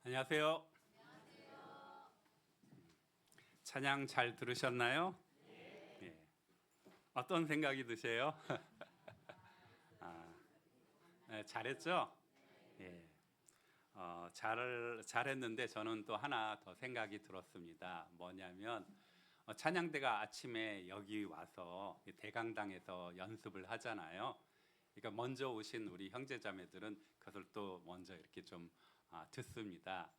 안녕하세요. 찬양 잘 들으셨나요? 예. 어떤 생각이 드세요? 잘했죠? 예. 잘했는데 저는 또 하나 더 생각이 들었습니다. 뭐냐면 찬양대가 아침에 여기 와서 대강당에서 연습을 하잖아요. 그러니까 먼저 오신 우리 형제자매들은 그것을 또 먼저 이렇게 좀 듣습니다.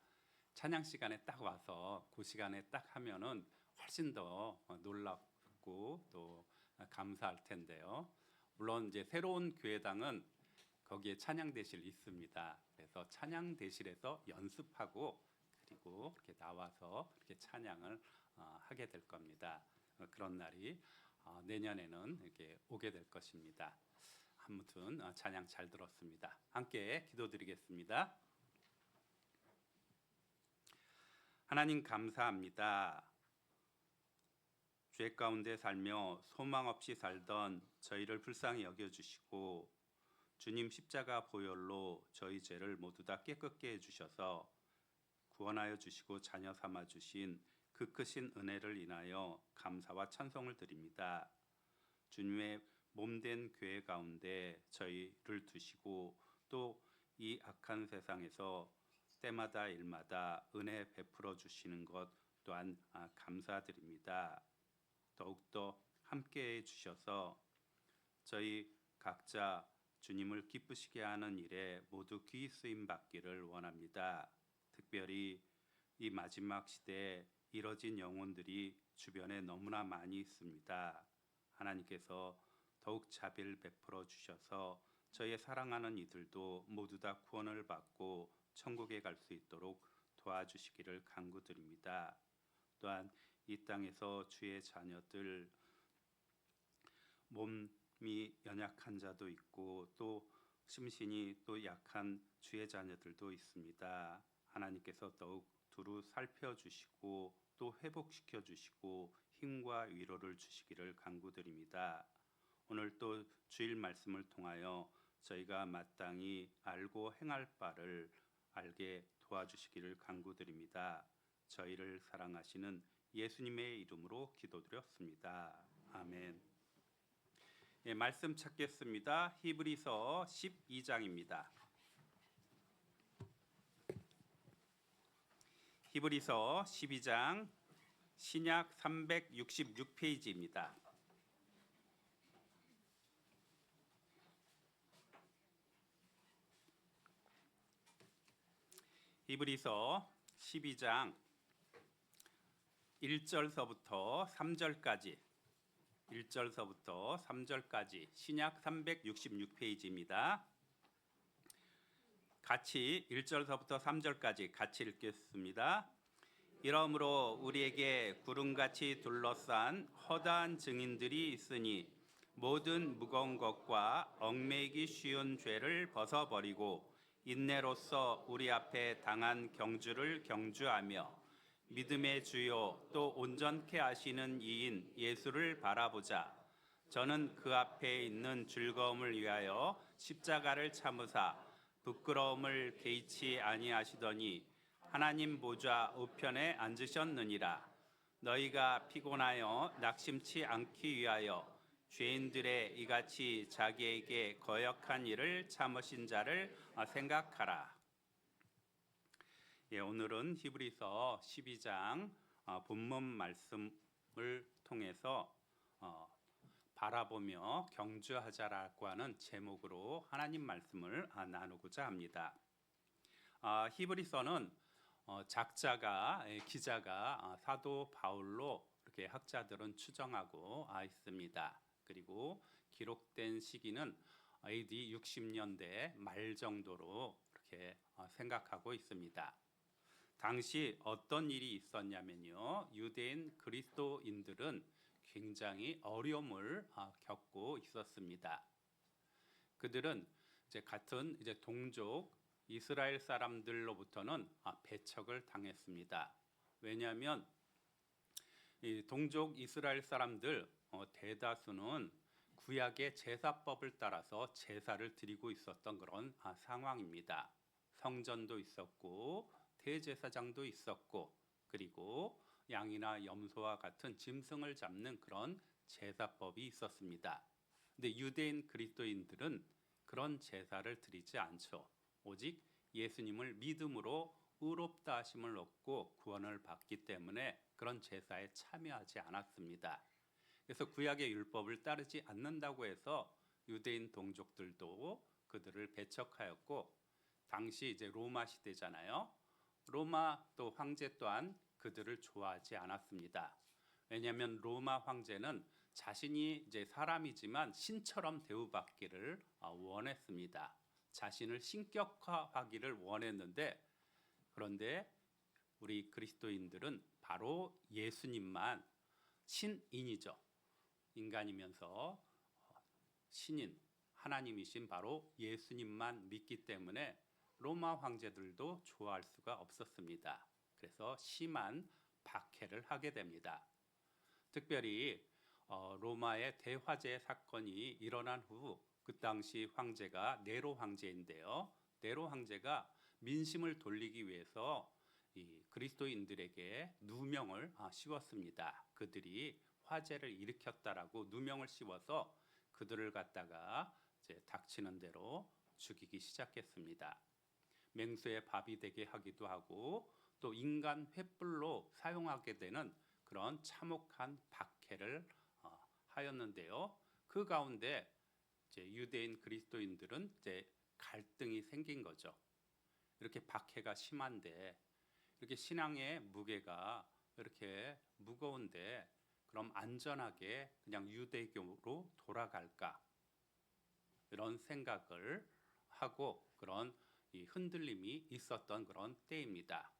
찬양 시간에 딱 와서 그 시간에 딱 하면은 훨씬 더 놀랍고 또 감사할 텐데요. 물론 이제 새로운 교회당은 거기에 찬양대실 있습니다. 그래서 찬양대실에서 연습하고 그리고 이렇게 나와서 이렇게 찬양을 하게 될 겁니다. 그런 날이 내년에는 이렇게 오게 될 것입니다. 아무튼 찬양 잘 들었습니다. 함께 기도드리겠습니다. 하나님 감사합니다. 죄 가운데 살며 소망 없이 살던 저희를 불쌍히 여겨주시고 주님 십자가 보혈로 저희 죄를 모두 다 깨끗게 해주셔서 구원하여 주시고 자녀 삼아 주신 그 크신 은혜를 인하여 감사와 찬송을 드립니다. 주님의 몸된 교회 가운데 저희를 두시고 또 이 악한 세상에서 때마다 일마다 은혜 베풀어 주시는 것 또한 감사드립니다. 더욱더 함께해 주셔서 저희 각자 주님을 기쁘시게 하는 일에 모두 귀 쓰임 받기를 원합니다. 특별히 이 마지막 시대에 이뤄진 영혼들이 주변에 너무나 많이 있습니다. 하나님께서 더욱 자비를 베풀어 주셔서 저의 사랑하는 이들도 모두 다 구원을 받고 천국에 갈 수 있도록 도와주시기를 간구드립니다. 또한 이 땅에서 주의 자녀들 몸이 연약한 자도 있고 또 심신이 또 약한 주의 자녀들도 있습니다. 하나님께서 더욱 두루 살펴주시고 또 회복시켜 주시고 힘과 위로를 주시기를 간구드립니다. 오늘 또 주일 말씀을 통하여 저희가 마땅히 알고 행할 바를 알게 도와주시기를 간구드립니다. 저희를 사랑하시는 예수님의 이름으로 기도드렸습니다. 아멘. 예, 말씀 찾겠습니다. 히브리서 12장입니다. 히브리서 12장 신약 366페이지입니다. 히브리서 12장 1절서부터 3절까지 신약 366페이지입니다. 같이 1절서부터 3절까지 같이 읽겠습니다. 이러므로 우리에게 구름같이 둘러싼 허다한 증인들이 있으니 모든 무거운 것과 얽매이기 쉬운 죄를 벗어버리고 인내로써 우리 앞에 당한 경주를 경주하며 믿음의 주요 또 온전케 하시는 이인 예수를 바라보자. 저는 그 앞에 있는 즐거움을 위하여 십자가를 참으사 부끄러움을 개의치 아니하시더니 하나님 보좌 우편에 앉으셨느니라. 너희가 피곤하여 낙심치 않기 위하여 죄인들의 이같이 자기에게 거역한 일을 참으신 자를 생각하라. 예, 오늘은 히브리서 12장 본문 말씀을 통해서 바라보며 경주하자라고 하는 제목으로 하나님 말씀을 나누고자 합니다. 히브리서는 기자가 사도 바울로 이렇게 학자들은 추정하고 있습니다. 그리고 기록된 시기는 AD 60년대 말 정도로 이렇게 생각하고 있습니다. 당시 어떤 일이 있었냐면요, 유대인 그리스도인들은 굉장히 어려움을 겪고 있었습니다. 그들은 같은 동족 이스라엘 사람들로부터는 배척을 당했습니다. 왜냐하면 이 동족 이스라엘 사람들 대다수는 구약의 제사법을 따라서 제사를 드리고 있었던 그런 상황입니다. 성전도 있었고 대제사장도 있었고, 그리고 양이나 염소와 같은 짐승을 잡는 그런 제사법이 있었습니다. 근데 유대인 그리스도인들은 그런 제사를 드리지 않죠. 오직 예수님을 믿음으로 의롭다 하심을 얻고 구원을 받기 때문에 그런 제사에 참여하지 않았습니다. 그래서 구약의 율법을 따르지 않는다고 해서 유대인 동족들도 그들을 배척하였고, 당시 이제 로마 시대잖아요. 로마 또 황제 또한 그들을 좋아하지 않았습니다. 왜냐하면 로마 황제는 자신이 이제 사람이지만 신처럼 대우받기를 원했습니다. 자신을 신격화하기를 원했는데, 그런데 우리 그리스도인들은 바로 예수님만, 신인이죠. 인간이면서 신인, 하나님이신 바로 예수님만 믿기 때문에 로마 황제들도 좋아할 수가 없었습니다. 그래서 심한 박해를 하게 됩니다. 특별히 로마의 대화재 사건이 일어난 후 그 당시 황제가 네로 황제인데요. 네로 황제가 민심을 돌리기 위해서 이 그리스도인들에게 누명을 씌웠습니다. 그들이 화재를 일으켰다라고 누명을 씌워서 그들을 갖다가 이제 닥치는 대로 죽이기 시작했습니다. 맹수의 밥이 되게 하기도 하고 또 인간 횃불로 사용하게 되는 그런 참혹한 박해를 하였는데요. 그 가운데 이제 유대인 그리스도인들은 이제 갈등이 생긴 거죠. 이렇게 박해가 심한데, 이렇게 신앙의 무게가 이렇게 무거운데 그럼 안전하게 그냥 유대교로 돌아갈까? 이런 생각을 하고 그런 이 흔들림이 있었던 그런 때입니다.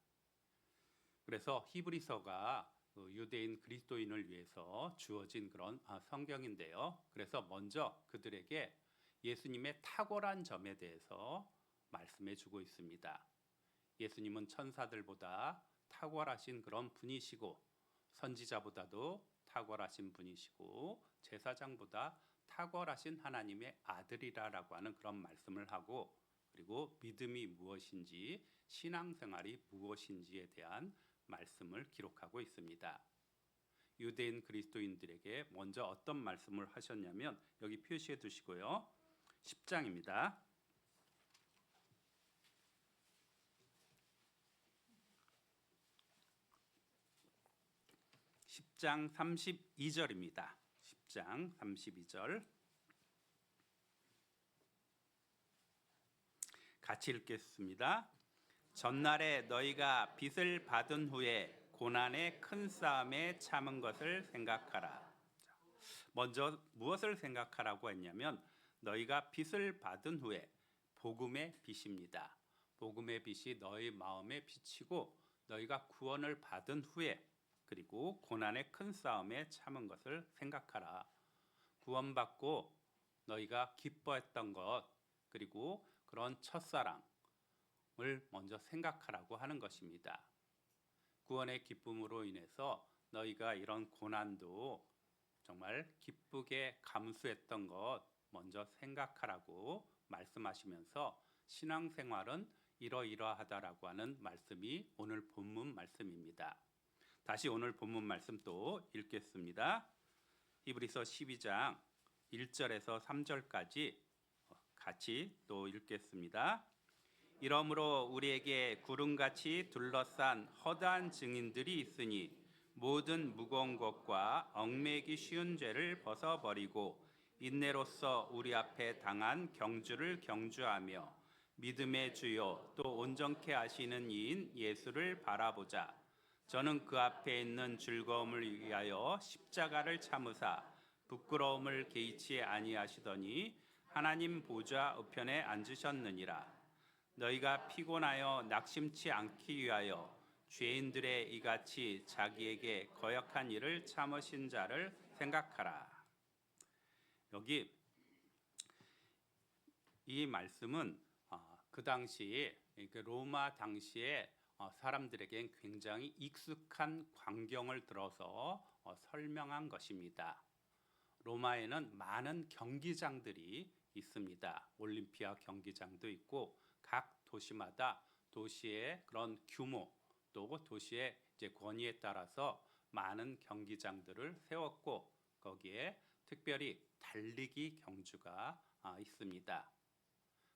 그래서 히브리서가 유대인 그리스도인을 위해서 주어진 그런 성경인데요. 그래서 먼저 그들에게 예수님의 탁월한 점에 대해서 말씀해 주고 있습니다. 예수님은 천사들보다 탁월하신 그런 분이시고, 선지자보다도 탁월하신 분이시고, 제사장보다 탁월하신 하나님의 아들이라고 하는 그런 말씀을 하고, 그리고 믿음이 무엇인지, 신앙생활이 무엇인지에 대한 말씀을 기록하고 있습니다. 유대인 그리스도인들에게 먼저 어떤 말씀을 하셨냐면 여기 표시해 두시고요. 10장입니다. 10장 32절입니다. 10장 32절 같이 읽겠습니다. 전날에 너희가 빚을 받은 후에 고난의 큰 싸움에 참은 것을 생각하라. 먼저 무엇을 생각하라고 했냐면 너희가 빚을 받은 후에, 복음의 빚입니다. 복음의 빚이 너희 마음에 비치고 너희가 구원을 받은 후에, 그리고 고난의 큰 싸움에 참은 것을 생각하라. 구원받고 너희가 기뻐했던 것, 그리고 그런 첫사랑을 먼저 생각하라고 하는 것입니다. 구원의 기쁨으로 인해서 너희가 이런 고난도 정말 기쁘게 감수했던 것 먼저 생각하라고 말씀하시면서 신앙생활은 이러이러하다라고 하는 말씀이 오늘 본문 말씀입니다. 다시 오늘 본문 말씀 또 읽겠습니다. 히브리서 12장 1절에서 3절까지 같이 또 읽겠습니다. 이러므로 우리에게 구름같이 둘러싼 허다한 증인들이 있으니 모든 무거운 것과 얽매기 쉬운 죄를 벗어버리고 인내로써 우리 앞에 당한 경주를 경주하며 믿음의 주요 또 온전케 하시는 이인 예수를 바라보자. 저는 그 앞에 있는 즐거움을 위하여 십자가를 참으사 부끄러움을 개의치 아니하시더니 하나님 보좌 우편에 앉으셨느니라. 너희가 피곤하여 낙심치 않기 위하여 죄인들의 이같이 자기에게 거역한 일을 참으신 자를 생각하라. 여기 이 말씀은 그 당시 로마 당시에 사람들에겐 굉장히 익숙한 광경을 들어서 설명한 것입니다. 로마에는 많은 경기장들이 있습니다. 올림피아 경기장도 있고 각 도시마다 도시의 그런 규모 또 도시의 이제 권위에 따라서 많은 경기장들을 세웠고 거기에 특별히 달리기 경주가 있습니다.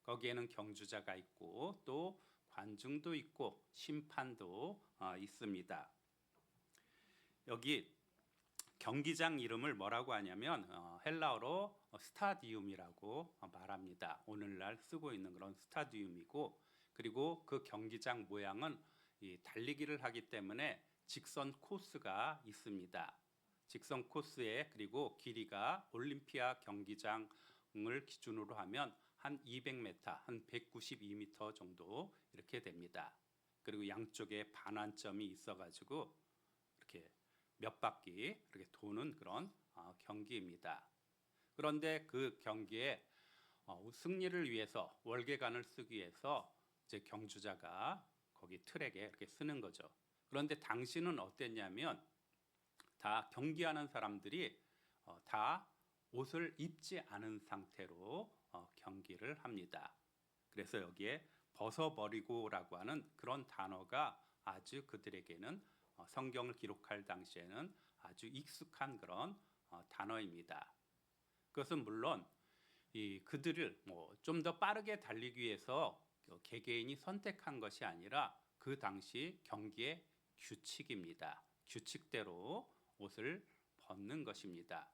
거기에는 경주자가 있고 또 관중도 있고 심판도 있습니다. 여기 경기장 이름을 뭐라고 하냐면 헬라어로 스타디움이라고 말합니다. 오늘날 쓰고 있는 그런 스타디움이고 그리고 그 경기장 모양은 이 달리기를 하기 때문에 직선 코스가 있습니다. 직선 코스에 그리고 길이가 올림피아 경기장을 기준으로 하면 한 200m, 한 192m 정도 이렇게 됩니다. 그리고 양쪽에 반환점이 있어가지고 이렇게 몇 바퀴 이렇게 도는 그런 경기입니다. 그런데 그 경기에 승리를 위해서 월계관을 쓰기 위해서 이제 경주자가 거기 트랙에 이렇게 쓰는 거죠. 그런데 당시는 어땠냐면 다 경기하는 사람들이 다 옷을 입지 않은 상태로 경기를 합니다. 그래서 여기에 벗어버리고라고 하는 그런 단어가 아주 그들에게는 성경을 기록할 당시에는 아주 익숙한 그런 단어입니다. 그것은 물론 그들을 좀 더 빠르게 달리기 위해서 개개인이 선택한 것이 아니라 그 당시 경기의 규칙입니다. 규칙대로 옷을 벗는 것입니다.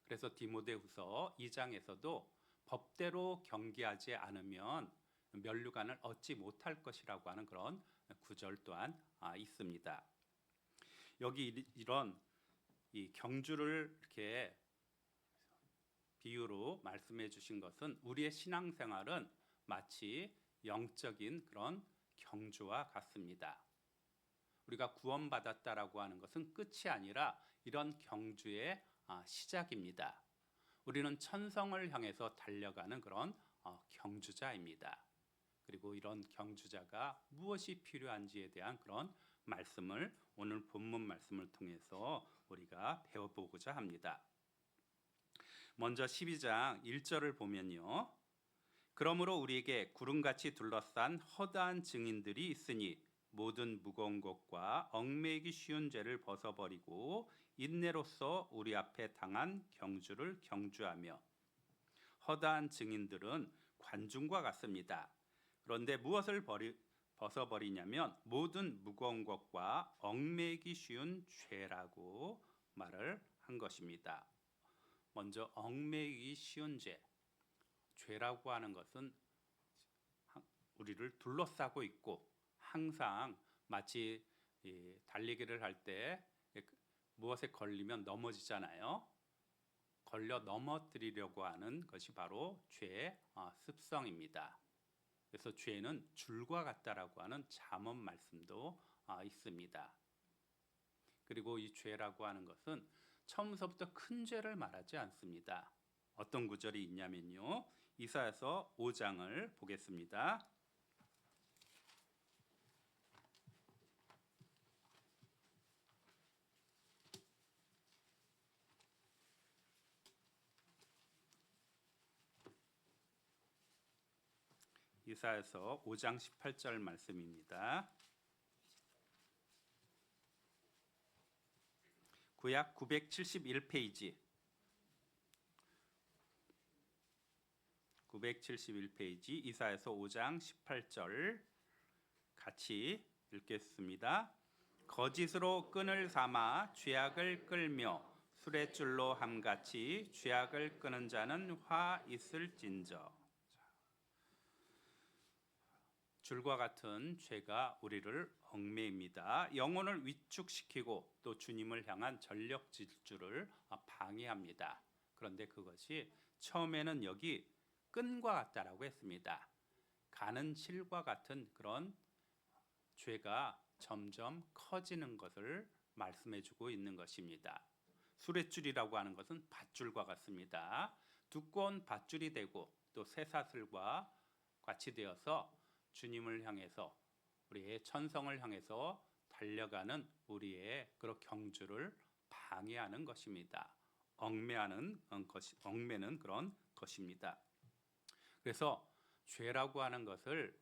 그래서 디모데후서 2장에서도 법대로 경기하지 않으면 면류관을 얻지 못할 것이라고 하는 그런 구절 또한 있습니다. 여기 이런 이 경주를 이렇게 비유로 말씀해 주신 것은 우리의 신앙생활은 마치 영적인 그런 경주와 같습니다. 우리가 구원받았다라고 하는 것은 끝이 아니라 이런 경주의 시작입니다. 우리는 천성을 향해서 달려가는 그런 경주자입니다. 그리고 이런 경주자가 무엇이 필요한지에 대한 그런 말씀을 오늘 본문 말씀을 통해서 우리가 배워보고자 합니다. 먼저 12장 1절을 보면요. 그러므로 우리에게 구름같이 둘러싼 허다한 증인들이 있으니 모든 무거운 것과 얽매이기 쉬운 죄를 벗어버리고 인내로써 우리 앞에 당한 경주를 경주하며. 허다한 증인들은 관중과 같습니다. 그런데 무엇을 벗어버리냐면 모든 무거운 것과 얽매이기 쉬운 죄라고 말을 한 것입니다. 먼저 얽매이기 쉬운 죄라고 하는 것은 우리를 둘러싸고 있고 항상 마치 달리기를 할 때 무엇에 걸리면 넘어지잖아요. 걸려 넘어뜨리려고 하는 것이 바로 죄의 습성입니다. 그래서 죄는 줄과 같다라고 하는 잠언 말씀도 있습니다. 그리고 이 죄라고 하는 것은 처음부터 큰 죄를 말하지 않습니다. 어떤 구절이 있냐면요. 이사야서 5장을 보겠습니다. 이사야서 5장 18절 말씀입니다. 구약 971페이지 971페이지 이사야서 5장 18절 같이 읽겠습니다. 거짓으로 끈을 삼아 죄악을 끌며 수레줄로 함같이 죄악을 끄는 자는 화 있을진저. 줄과 같은 죄가 우리를 얽매입니다. 영혼을 위축시키고 또 주님을 향한 전력 질주를 방해합니다. 그런데 그것이 처음에는 여기 끈과 같다라고 했습니다. 가는 실과 같은 그런 죄가 점점 커지는 것을 말씀해주고 있는 것입니다. 수레줄이라고 하는 것은 밧줄과 같습니다. 두꺼운 밧줄이 되고 또 쇠사슬과 같이 되어서 주님을 향해서 우리의 천성을 향해서 달려가는 우리의 그런 경주를 방해하는 것입니다. 얽매는 그런 것입니다. 그래서 죄라고 하는 것을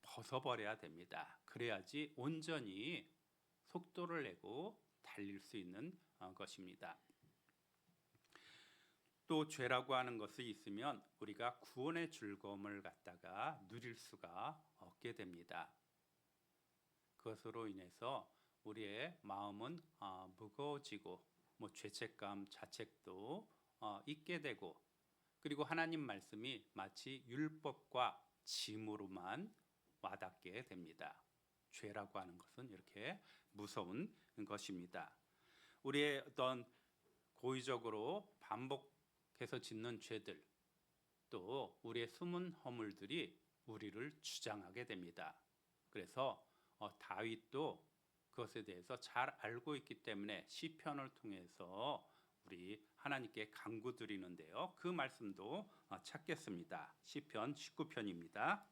벗어버려야 됩니다. 그래야지 온전히 속도를 내고 달릴 수 있는 것입니다. 또 죄라고 하는 것이 있으면 우리가 구원의 즐거움을 갖다가 누릴 수가 없게 됩니다. 그것으로 인해서 우리의 마음은 무거워지고 죄책감, 자책도 있게 되고, 그리고 하나님 말씀이 마치 율법과 짐으로만 와닿게 됩니다. 죄라고 하는 것은 이렇게 무서운 것입니다. 우리의 어떤 고의적으로 반복해서 짓는 죄들, 또 우리의 숨은 허물들이 우리를 주장하게 됩니다. 그래서 다윗도 그것에 대해서 잘 알고 있기 때문에 시편을 통해서 우리 하나님께 간구드리는데요. 그 말씀도 찾겠습니다. 시편 19편입니다.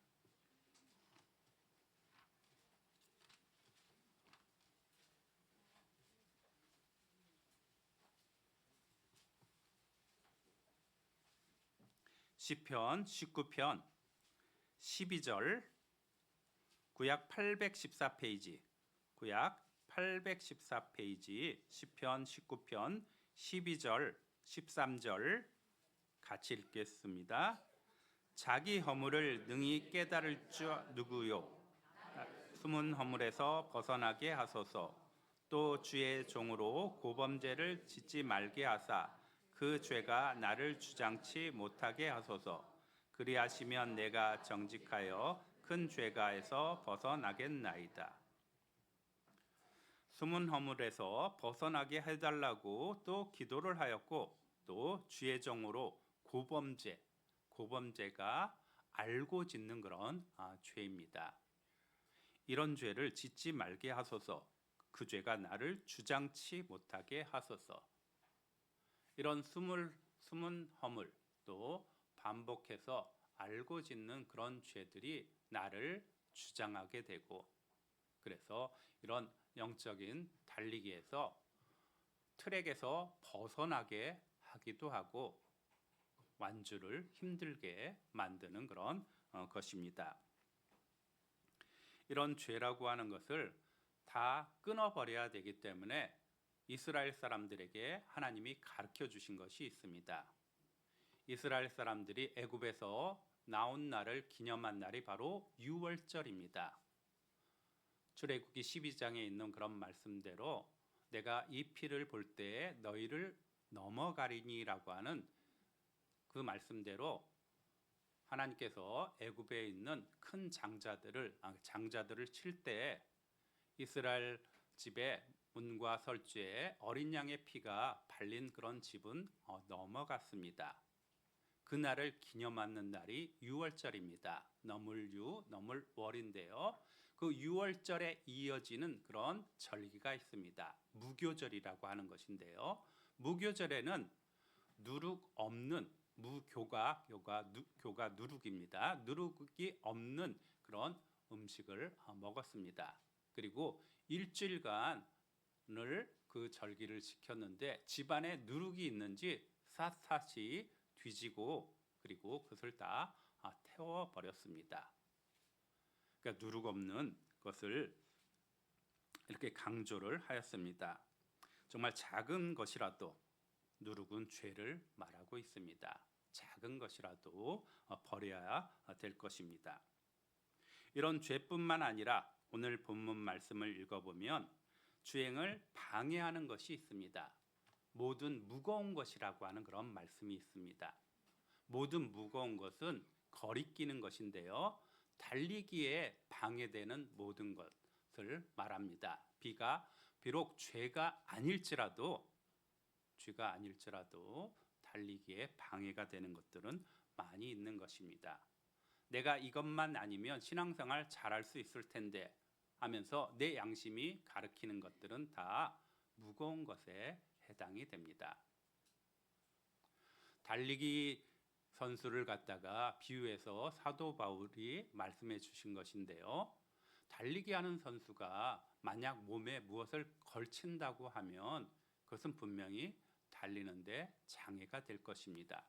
시편 19편 12절, 구약 814페이지, 구약 814페이지 시편 19편 12절, 13절 같이 읽겠습니다. 자기 허물을 능히 깨달을 줄 누구요? 숨은 허물에서 벗어나게 하소서. 또 주의 종으로 고범죄를 짓지 말게 하사 그 죄가 나를 주장치 못하게 하소서. 그리하시면 내가 정직하여 큰 죄가에서 벗어나겠나이다. 숨은 허물에서 벗어나게 해달라고 또 기도를 하였고, 또 주의 종으로 고범죄가 알고 짓는 그런 죄입니다. 이런 죄를 짓지 말게 하소서. 그 죄가 나를 주장치 못하게 하소서. 이런 숨은 허물, 또 반복해서 알고 짓는 그런 죄들이 나를 주장하게 되고, 그래서 이런 영적인 달리기에서 트랙에서 벗어나게 하기도 하고 완주를 힘들게 만드는 그런 것입니다. 이런 죄라고 하는 것을 다 끊어버려야 되기 때문에 이스라엘 사람들에게 하나님이 가르쳐 주신 것이 있습니다. 이스라엘 사람들이 애굽에서 나온 날을 기념한 날이 바로 유월절입니다. 출애굽기 12장에 있는 그런 말씀대로 내가 이 피를 볼 때에 너희를 넘어가리니라고 하는 그 말씀대로 하나님께서 애굽에 있는 큰 장자들을 칠 때 이스라엘 집에 문과 설주에 어린 양의 피가 발린 그런 집은 넘어갔습니다. 그날을 기념하는 날이 유월절입니다. 너물유, 너물월인데요. 그 유월절에 이어지는 그런 절기가 있습니다. 무교절이라고 하는 것인데요. 무교절에는 누룩 없는, 무교가 교가 누룩입니다. 누룩이 없는 그런 음식을 먹었습니다. 그리고 일주일간을 그 절기를 지켰는데 집안에 누룩이 있는지 샅샅이 뒤지고 그리고 그것을 다 태워버렸습니다. 그러니까 누룩 없는 것을 이렇게 강조를 하였습니다. 정말 작은 것이라도 누룩은 죄를 말하고 있습니다. 작은 것이라도 버려야 될 것입니다. 이런 죄뿐만 아니라 오늘 본문 말씀을 읽어보면 주행을 방해하는 것이 있습니다. 모든 무거운 것이라고 하는 그런 말씀이 있습니다. 모든 무거운 것은 거리끼는 것인데요. 달리기에 방해되는 모든 것을 말합니다. 비록 죄가 아닐지라도 달리기에 방해가 되는 것들은 많이 있는 것입니다. 내가 이것만 아니면 신앙생활 잘할 수 있을 텐데 하면서 내 양심이 가르치는 것들은 다 무거운 것에 해당이 됩니다. 달리기 선수를 갖다가 비유해서 사도 바울이 말씀해 주신 것인데요. 달리기 하는 선수가 만약 몸에 무엇을 걸친다고 하면 그것은 분명히 달리는데 장애가 될 것입니다.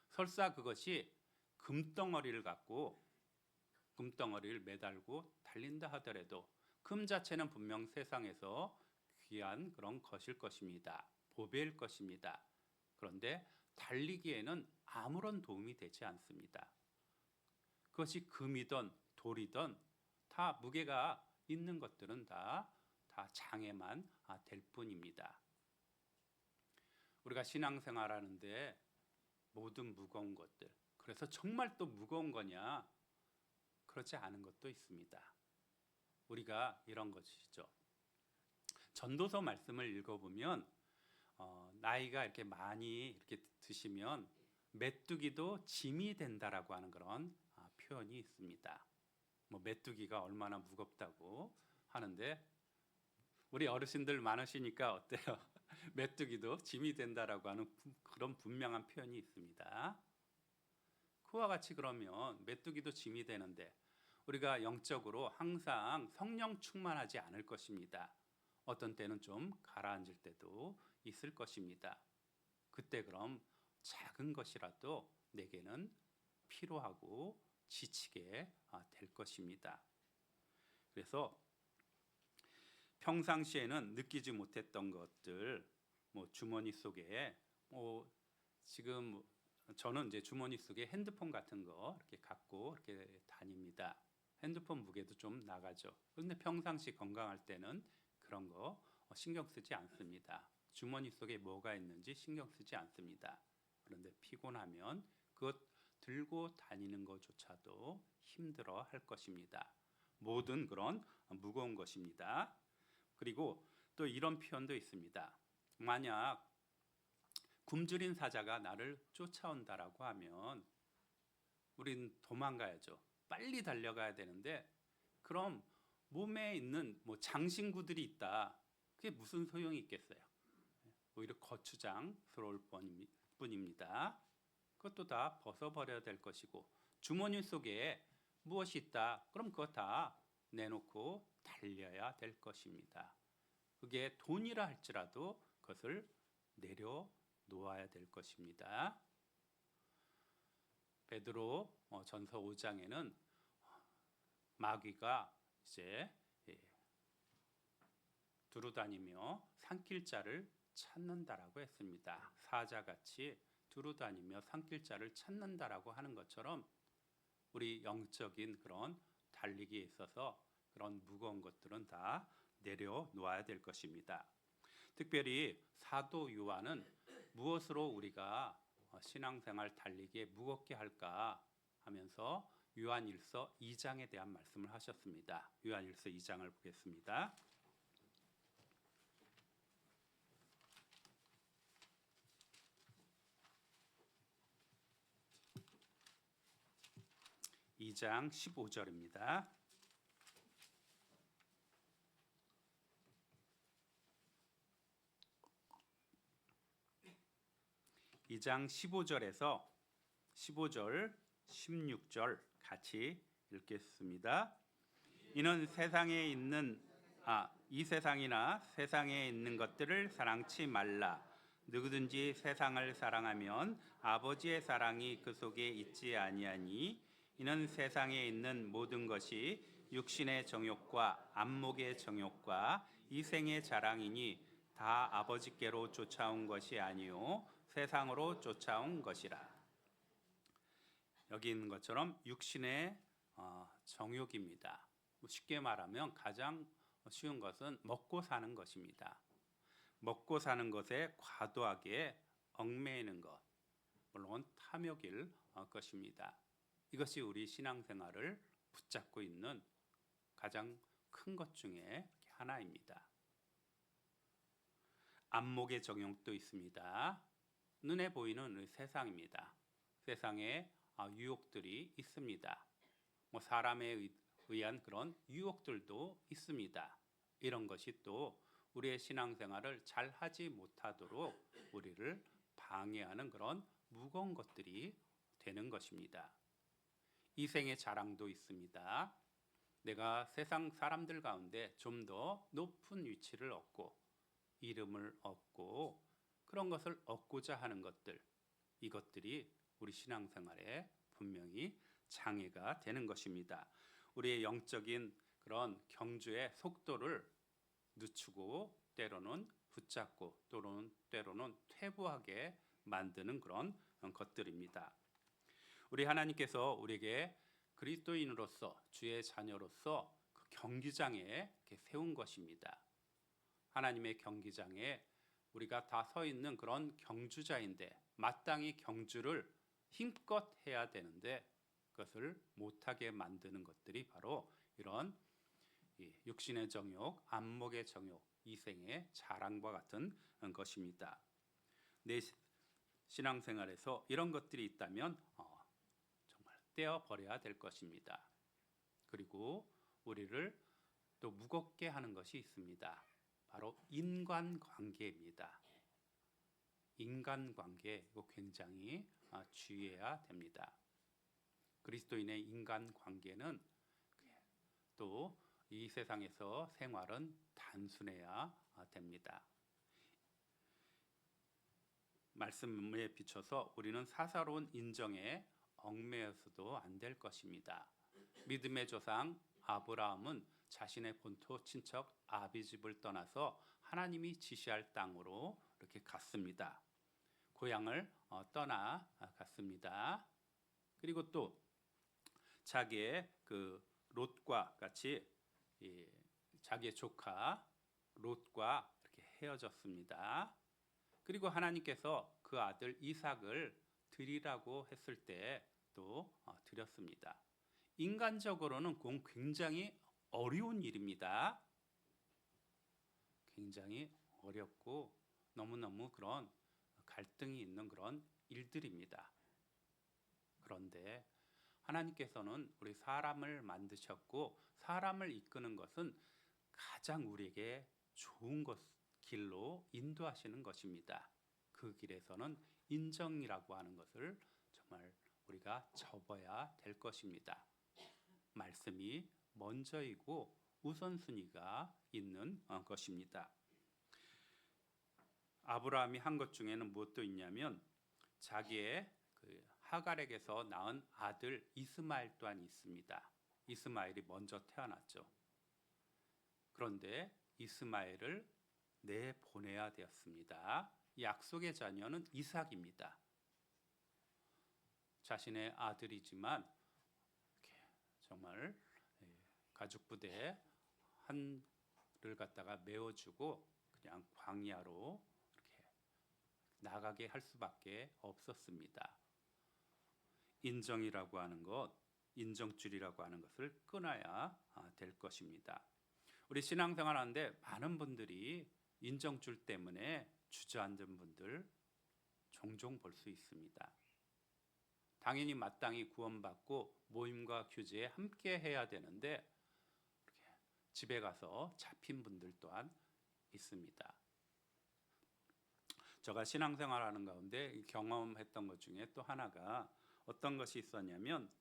설사 그것이 금덩어리를 갖고 금덩어리를 매달고 달린다 하더라도 금 자체는 분명 세상에서 귀한 그런 것일 것입니다. 보배일 것입니다. 그런데 달리기에는 아무런 도움이 되지 않습니다. 그것이 금이든 돌이든 다 무게가 있는 것들은 다 장애만 될 뿐입니다. 우리가 신앙생활하는데 모든 무거운 것들, 그래서 정말 또 무거운 거냐? 그렇지 않은 것도 있습니다. 우리가 이런 것이죠. 전도서 말씀을 읽어보면 나이가 이렇게 많이 이렇게 드시면 메뚜기도 짐이 된다라고 하는 그런 표현이 있습니다. 뭐 메뚜기가 얼마나 무겁다고 하는데 우리 어르신들 많으시니까 어때요? 메뚜기도 짐이 된다라고 하는 그런 분명한 표현이 있습니다. 그와 같이 그러면 메뚜기도 짐이 되는데 우리가 영적으로 항상 성령 충만하지 않을 것입니다. 어떤 때는 좀 가라앉을 때도 있을 것입니다. 그때 그럼 작은 것이라도 내게는 필요하고 지치게 될 것입니다. 그래서 평상시에는 느끼지 못했던 것들, 뭐 주머니 속에 지금 저는 이제 주머니 속에 핸드폰 같은 거 이렇게 갖고 이렇게 다닙니다. 핸드폰 무게도 좀 나가죠. 그런데 평상시 건강할 때는 그런 거 신경 쓰지 않습니다. 주머니 속에 뭐가 있는지 신경 쓰지 않습니다. 그런데 피곤하면 그것 들고 다니는 것조차도 힘들어 할 것입니다. 모든 그런 무거운 것입니다. 그리고 또 이런 표현도 있습니다. 만약 굶주린 사자가 나를 쫓아온다라고 하면 우린 도망가야죠. 빨리 달려가야 되는데 그럼 몸에 있는 뭐 장신구들이 있다. 그게 무슨 소용이 있겠어요? 오히려 거추장스러울 뿐입니다. 그것도 다 벗어버려야 될 것이고 주머니 속에 무엇이 있다. 그럼 그거 다 내놓고 달려야 될 것입니다. 그게 돈이라 할지라도 그것을 내려놓아야 될 것입니다. 베드로 전서 5장에는 마귀가 이제 두루다니며 산길자를 찾는다라고 했습니다. 사자같이 두루다니며 산길자를 찾는다라고 하는 것처럼 우리 영적인 그런 달리기에 있어서 그런 무거운 것들은 다 내려놓아야 될 것입니다. 특별히 사도 요한은 무엇으로 우리가 신앙생활 달리기에 무겁게 할까 하면서 요한일서 2장에 대한 말씀을 하셨습니다. 요한일서 2장을 보겠습니다. (2장 15절입니다) 2장 15절에서 15절, 16절 같이 읽겠습니다. 이는 세상에 있는 이 세상이나 세상에 있는 것들을 사랑치 말라. 누구든지 세상을 사랑하면 아버지의 사랑이 그 속에 있지 아니하니 이는 세상에 있는 모든 것이 육신의 정욕과 안목의 정욕과 이생의 자랑이니 다 아버지께로 쫓아온 것이 아니요 세상으로 쫓아온 것이라. 여기 있는 것처럼 육신의 정욕입니다. 쉽게 말하면 가장 쉬운 것은 먹고 사는 것입니다. 먹고 사는 것에 과도하게 얽매이는 것, 물론 탐욕일 것입니다. 이것이 우리 신앙생활을 붙잡고 있는 가장 큰 것 중에 하나입니다. 안목의 정욕도 있습니다. 눈에 보이는 세상입니다. 세상에 유혹들이 있습니다. 사람에 의한 그런 유혹들도 있습니다. 이런 것이 또 우리의 신앙생활을 잘 하지 못하도록 우리를 방해하는 그런 무거운 것들이 되는 것입니다. 이생의 자랑도 있습니다. 내가 세상 사람들 가운데 좀 더 높은 위치를 얻고 이름을 얻고 그런 것을 얻고자 하는 것들, 이것들이 우리 신앙생활에 분명히 장애가 되는 것입니다. 우리의 영적인 그런 경주의 속도를 늦추고 때로는 붙잡고 때로는 퇴보하게 만드는 그런 것들입니다. 우리 하나님께서 우리에게 그리스도인으로서 주의 자녀로서 그 경기장에 세운 것입니다. 하나님의 경기장에 우리가 다 서 있는 그런 경주자인데 마땅히 경주를 힘껏 해야 되는데 그것을 못하게 만드는 것들이 바로 이런 육신의 정욕, 안목의 정욕, 이생의 자랑과 같은 것입니다. 내 신앙생활에서 이런 것들이 있다면 정말 떼어버려야 될 것입니다. 그리고 우리를 또 무겁게 하는 것이 있습니다. 바로 인간관계입니다. 인간관계 이거 굉장히 주의해야 됩니다. 그리스도인의 인간관계는 또 이 세상에서 생활은 단순해야 됩니다. 말씀에 비춰서 우리는 사사로운 인정에 얽매여서도 안 될 것입니다. 믿음의 조상 아브라함은 자신의 본토 친척 아비집을 떠나서 하나님이 지시할 땅으로 이렇게 갔습니다. 고향을 떠나갔습니다. 그리고 또 자기의 그 롯과 같이 자기의 조카 롯과 이렇게 헤어졌습니다. 그리고 하나님께서 그 아들 이삭을 드리라고 했을 때 또 드렸습니다. 인간적으로는 굉장히 어려운 일입니다. 굉장히 어렵고 너무너무 그런 갈등이 있는 그런 일들입니다. 그런데 하나님께서는 우리 사람을 만드셨고 사람을 이끄는 것은 가장 우리에게 좋은 길로 인도하시는 것입니다. 그 길에서는 인정이라고 하는 것을 정말 우리가 접어야 될 것입니다. 말씀이 먼저이고 우선순위가 있는 것입니다. 아브라함이 한 것 중에는 무엇도 있냐면 자기의 그 하갈에게서 낳은 아들 이스마엘 또한 있습니다. 이스마엘이 먼저 태어났죠. 그런데 이스마엘을 내보내야 되었습니다. 약속의 자녀는 이삭입니다. 자신의 아들이지만 정말 가죽 부대 한을 갖다가 메워주고 그냥 광야로 이렇게 나가게 할 수밖에 없었습니다. 인정이라고 하는 것, 인정줄이라고 하는 것을 끊어야 될 것입니다. 우리 신앙생활 하는데 많은 분들이 인정줄 때문에 주저앉은 분들 종종 볼 수 있습니다. 당연히 마땅히 구원받고 모임과 교제에 함께 해야 되는데 이렇게 집에 가서 잡힌 분들 또한 있습니다. 제가 신앙생활하는 가운데 경험했던 것 중에 또 하나가 어떤 것이 있었냐면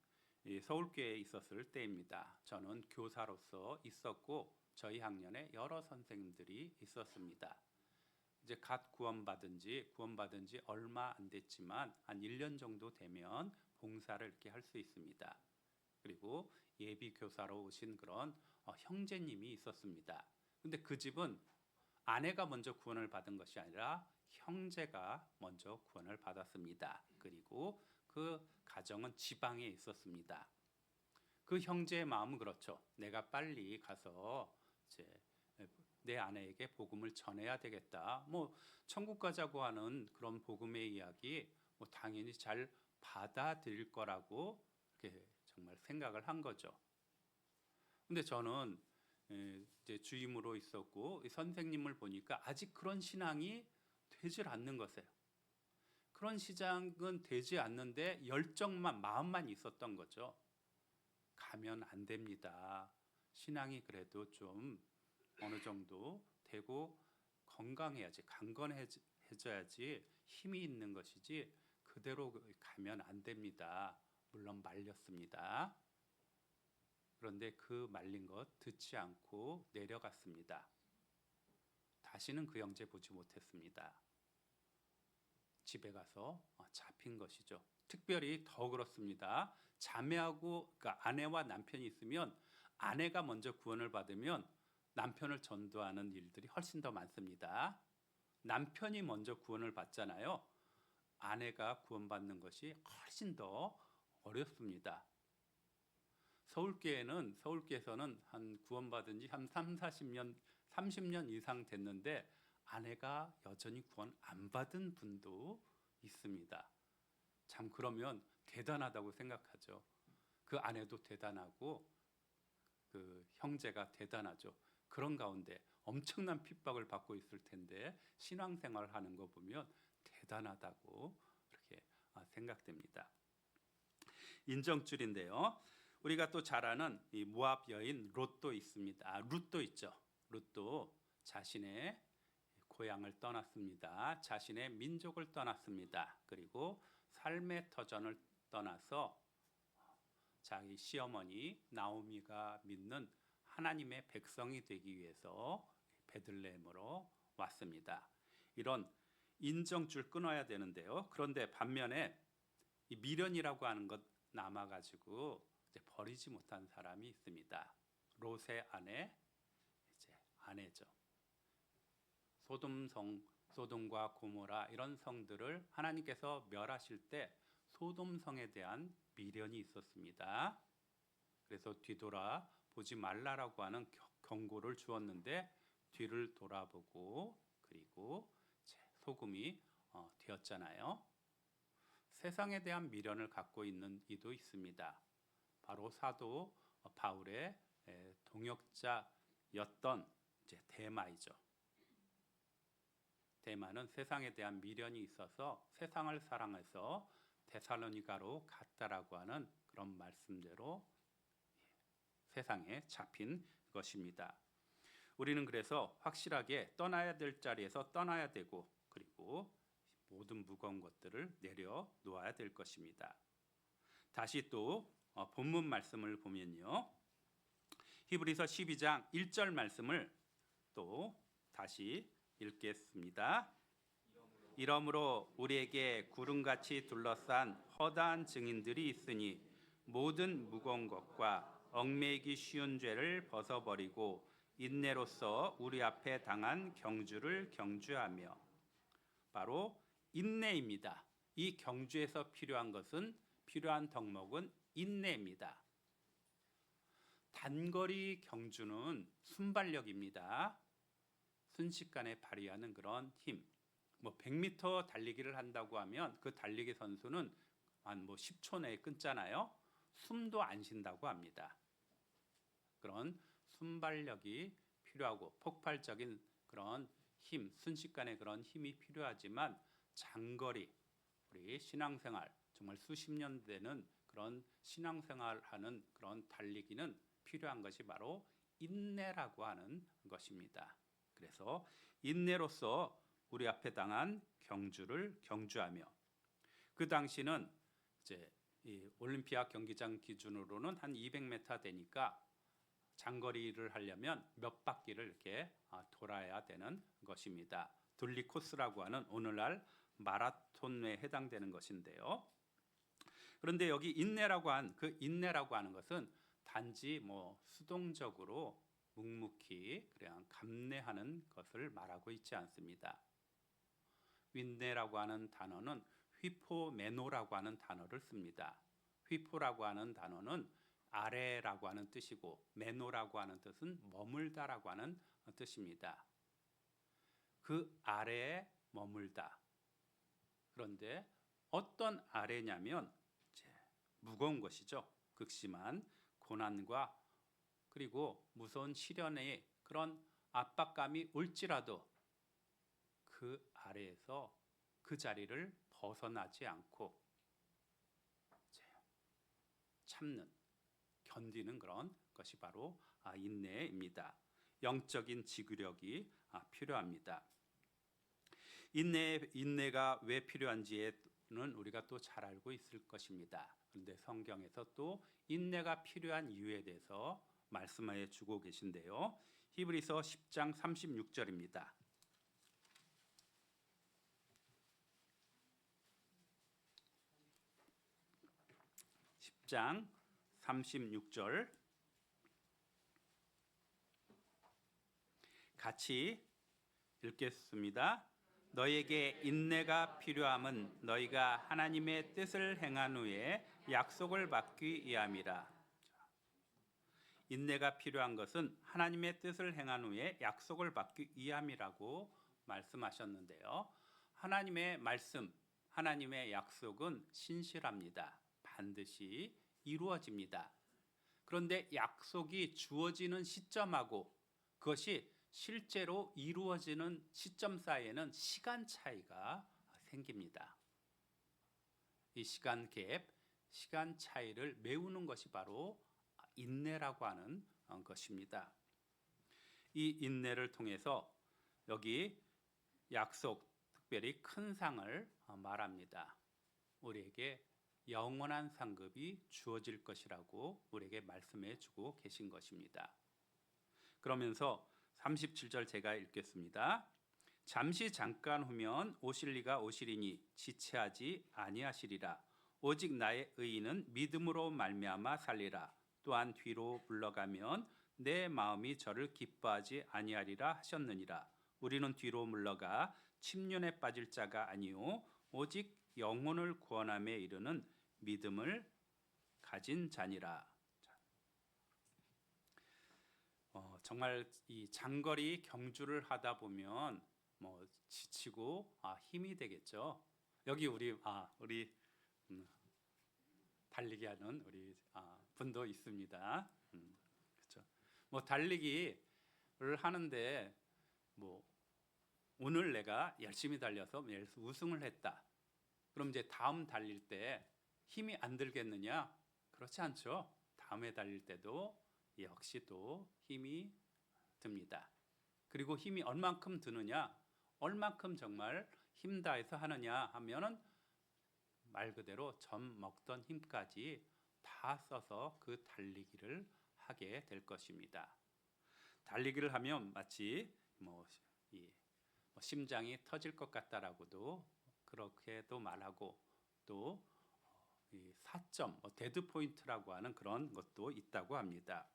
서울교회에 있었을 때입니다. 저는 교사로서 있었고 저희 학년에 여러 선생님들이 있었습니다. 이제 갓 구원받은 지 얼마 안 됐지만 한 1년 정도 되면 봉사를 이렇게 할 수 있습니다. 그리고 예비 교사로 오신 그런 형제님이 있었습니다. 근데 그 집은 아내가 먼저 구원을 받은 것이 아니라 형제가 먼저 구원을 받았습니다. 그리고 그 가정은 지방에 있었습니다. 그 형제의 마음은 그렇죠. 내가 빨리 가서 이제 내 아내에게 복음을 전해야 되겠다. 뭐 천국 가자고 하는 그런 복음의 이야기 뭐 당연히 잘 받아들일 거라고 이렇게 정말 생각을 한 거죠. 근데 저는 이제 주임으로 있었고 선생님을 보니까 아직 그런 신앙이 되질 않는 것이에요. 그런 시장은 되지 않는데 열정만 마음만 있었던 거죠. 가면 안 됩니다. 신앙이 그래도 좀 어느 정도 되고 건강해야지, 강건해져야지 힘이 있는 것이지 그대로 가면 안 됩니다. 물론 말렸습니다. 그런데 그 말린 것 듣지 않고 내려갔습니다. 다시는 그 형제 보지 못했습니다. 집에 가서 잡힌 것이죠. 특별히 더 그렇습니다. 자매하고 그러니까 아내와 남편이 있으면 아내가 먼저 구원을 받으면 남편을 전도하는 일들이 훨씬 더 많습니다. 남편이 먼저 구원을 받잖아요. 아내가 구원받는 것이 훨씬 더 어렵습니다. 서울교회에서는 한 구원받은 지 한 3, 40년, 30년 이상 됐는데 아내가 여전히 구원 안 받은 분도 있습니다. 참 그러면 대단하다고 생각하죠. 그 아내도 대단하고 그 형제가 대단하죠. 그런 가운데 엄청난 핍박을 받고 있을 텐데 신앙생활을 하는 거 보면 대단하다고 이렇게 생각됩니다. 인정줄인데요. 우리가 또 잘 아는 이 모압 여인 롯도 있습니다. 룻도 있죠. 룻도 자신의 고향을 떠났습니다. 자신의 민족을 떠났습니다. 그리고 삶의 터전을 떠나서 자기 시어머니 나오미가 믿는 하나님의 백성이 되기 위해서 베들레헴으로 왔습니다. 이런 인정줄 끊어야 되는데요. 그런데 반면에 이 미련이라고 하는 것 남아가지고 이제 버리지 못한 사람이 있습니다. 롯의 아내죠. 소돔과 고모라 이런 성들을 하나님께서 멸하실 때 소돔성에 대한 미련이 있었습니다. 그래서 뒤돌아 보지 말라라고 하는 경고를 주었는데 뒤를 돌아보고 그리고 소금이 되었잖아요. 세상에 대한 미련을 갖고 있는 이도 있습니다. 바로 사도 바울의 동역자였던 데마이죠. 데마는 세상에 대한 미련이 있어서 세상을 사랑해서 데살로니가로 갔다라고 하는 그런 말씀대로 세상에 잡힌 것입니다. 우리는 그래서 확실하게 떠나야 될 자리에서 떠나야 되고 그리고 모든 무거운 것들을 내려놓아야 될 것입니다. 다시 또 본문 말씀을 보면요. 히브리서 12장 1절 말씀을 또 다시 읽겠습니다. 이러므로 우리에게 구름같이 둘러싼 허다한 증인들이 있으니 모든 무거운 것과 얽매이기 쉬운 죄를 벗어버리고 인내로써 우리 앞에 당한 경주를 경주하며 바로 인내입니다. 이 경주에서 필요한 덕목은 인내입니다. 단거리 경주는 순발력입니다. 순식간에 발휘하는 그런 힘. 100m 달리기를 한다고 하면 그 달리기 선수는 한 10초 내에 끊잖아요. 숨도 안 쉰다고 합니다. 그런 순발력이 필요하고 폭발적인 그런 힘, 순식간에 그런 힘이 필요하지만 장거리 우리 신앙생활 정말 수십 년 되는 그런 신앙생활하는 그런 달리기는 필요한 것이 바로 인내라고 하는 것입니다. 그래서 인내로서 우리 앞에 당한 경주를 경주하며 그 당시는 이제 이 올림피아 경기장 기준으로는 한 200m 되니까 장거리를 하려면 몇 바퀴를 이렇게 돌아야 되는 것입니다. 둘리 코스라고 하는 오늘날 마라톤에 해당되는 것인데요. 그런데 여기 인내라고 하는 것은 단지 수동적으로 묵묵히 그냥 감내하는 것을 말하고 있지 않습니다. 인내라고 하는 단어는 휘포메노라고 하는 단어를 씁니다. 휘포라고 하는 단어는 아래라고 하는 뜻이고 메노라고 하는 뜻은 머물다라고 하는 뜻입니다. 그 아래에 머물다. 그런데 어떤 아래냐면 무거운 것이죠. 극심한 고난과 그리고 무서운 시련의 그런 압박감이 올지라도 그 아래에서 그 자리를 벗어나지 않고 참는, 견디는 그런 것이 바로 인내입니다. 영적인 지구력이 필요합니다. 인내가 왜 필요한지는 우리가 또 잘 알고 있을 것입니다. 그런데 성경에서 또 인내가 필요한 이유에 대해서 말씀해 주고 계신데요. 히브리서 10장 36절입니다. 10장 36절 같이 읽겠습니다. 너에게 인내가 필요함은 너희가 하나님의 뜻을 행한 후에 약속을 받기 위함이라. 인내가 필요한 것은 하나님의 뜻을 행한 후에 약속을 받기 위함이라고 말씀하셨는데요. 하나님의 말씀, 하나님의 약속은 신실합니다. 반드시 이루어집니다. 그런데 약속이 주어지는 시점하고 그것이 실제로 이루어지는 시점 사이에는 시간 차이가 생깁니다. 이 시간 갭, 시간 차이를 메우는 것이 바로 인내라고 하는 것입니다. 이 인내를 통해서 여기 약속, 특별히 큰 상을 말합니다. 우리에게 영원한 상급이 주어질 것이라고 우리에게 말씀해 주고 계신 것입니다. 그러면서 37절 제가 읽겠습니다. 잠시 잠깐 후면 오실 이가 오시리니 지체하지 아니하시리라. 오직 나의 의인은 믿음으로 말미암아 살리라. 또한 뒤로 물러가면 내 마음이 저를 기뻐하지 아니하리라 하셨느니라. 우리는 뒤로 물러가 침륜에 빠질 자가 아니요 오직 영혼을 구원함에 이르는 믿음을 가진 자니라. 정말 이 장거리 경주를 하다 보면 지치고 힘이 되겠죠. 여기 우리 달리기 하는 우리 분도 있습니다. 그렇죠. 달리기를 하는데 오늘 내가 열심히 달려서 우승을 했다. 그럼 이제 다음 달릴 때 힘이 안 들겠느냐? 그렇지 않죠. 다음에 달릴 때도 역시 또 힘이 듭니다. 그리고 힘이 얼만큼 드느냐? 얼만큼 정말 힘 다해서 하느냐 하면은 말 그대로 전 먹던 힘까지 다 써서 그 달리기를 하게 될 것입니다. 달리기를 하면 마치 심장이 터질 것 같다라고도 그렇게도 말하고 또 4점 데드 포인트라고 하는 그런 것도 있다고 합니다.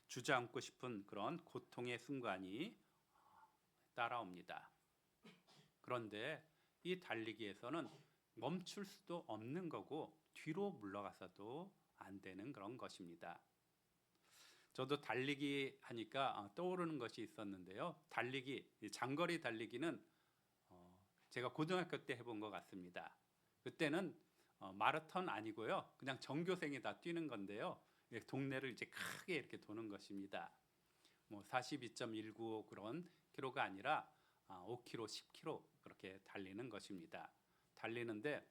주저앉고 싶은 그런 고통의 순간이 따라옵니다. 그런데 이 달리기에서는 멈출 수도 없는 거고 뒤로 물러가서도 안 되는 그런 것입니다. 저도 달리기 하니까 떠오르는 것이 있었는데요. 장거리 달리기는 제가 고등학교 때 해본 것 같습니다. 그때는 마라톤 아니고요. 그냥 전교생이 다 뛰는 건데요. 동네를 이제 크게 이렇게 도는 것입니다. 42.195 그런 킬로가 아니라 5km, 10km 그렇게 달리는 것입니다. 달리는데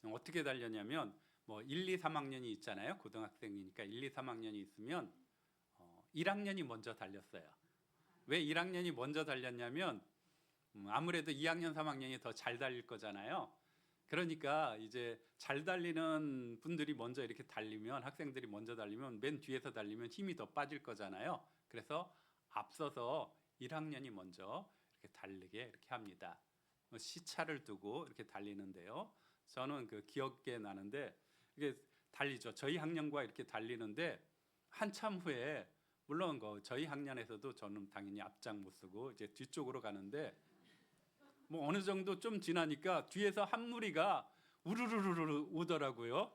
어떻게 달렸냐면 1, 2, 3학년이 있잖아요. 고등학생이니까 1, 2, 3학년이 있으면 1학년이 먼저 달렸어요. 왜 1학년이 먼저 달렸냐면 아무래도 2학년, 3학년이 더 잘 달릴 거잖아요. 그러니까 이제 잘 달리는 분들이 먼저 이렇게 달리면 학생들이 먼저 달리면 맨 뒤에서 달리면 힘이 더 빠질 거잖아요. 그래서 앞서서 1학년이 먼저 이렇게 달리게 이렇게 합니다. 시차를 두고 이렇게 달리는데요. 저는 그 기억에 나는데 이게 달리죠. 저희 학년과 이렇게 달리는데 한참 후에 물론 저희 학년에서도 저는 당연히 앞장 못 서고 이제 뒤쪽으로 가는데 어느 정도 좀 지나니까 뒤에서 한 무리가 우르르르 오더라고요.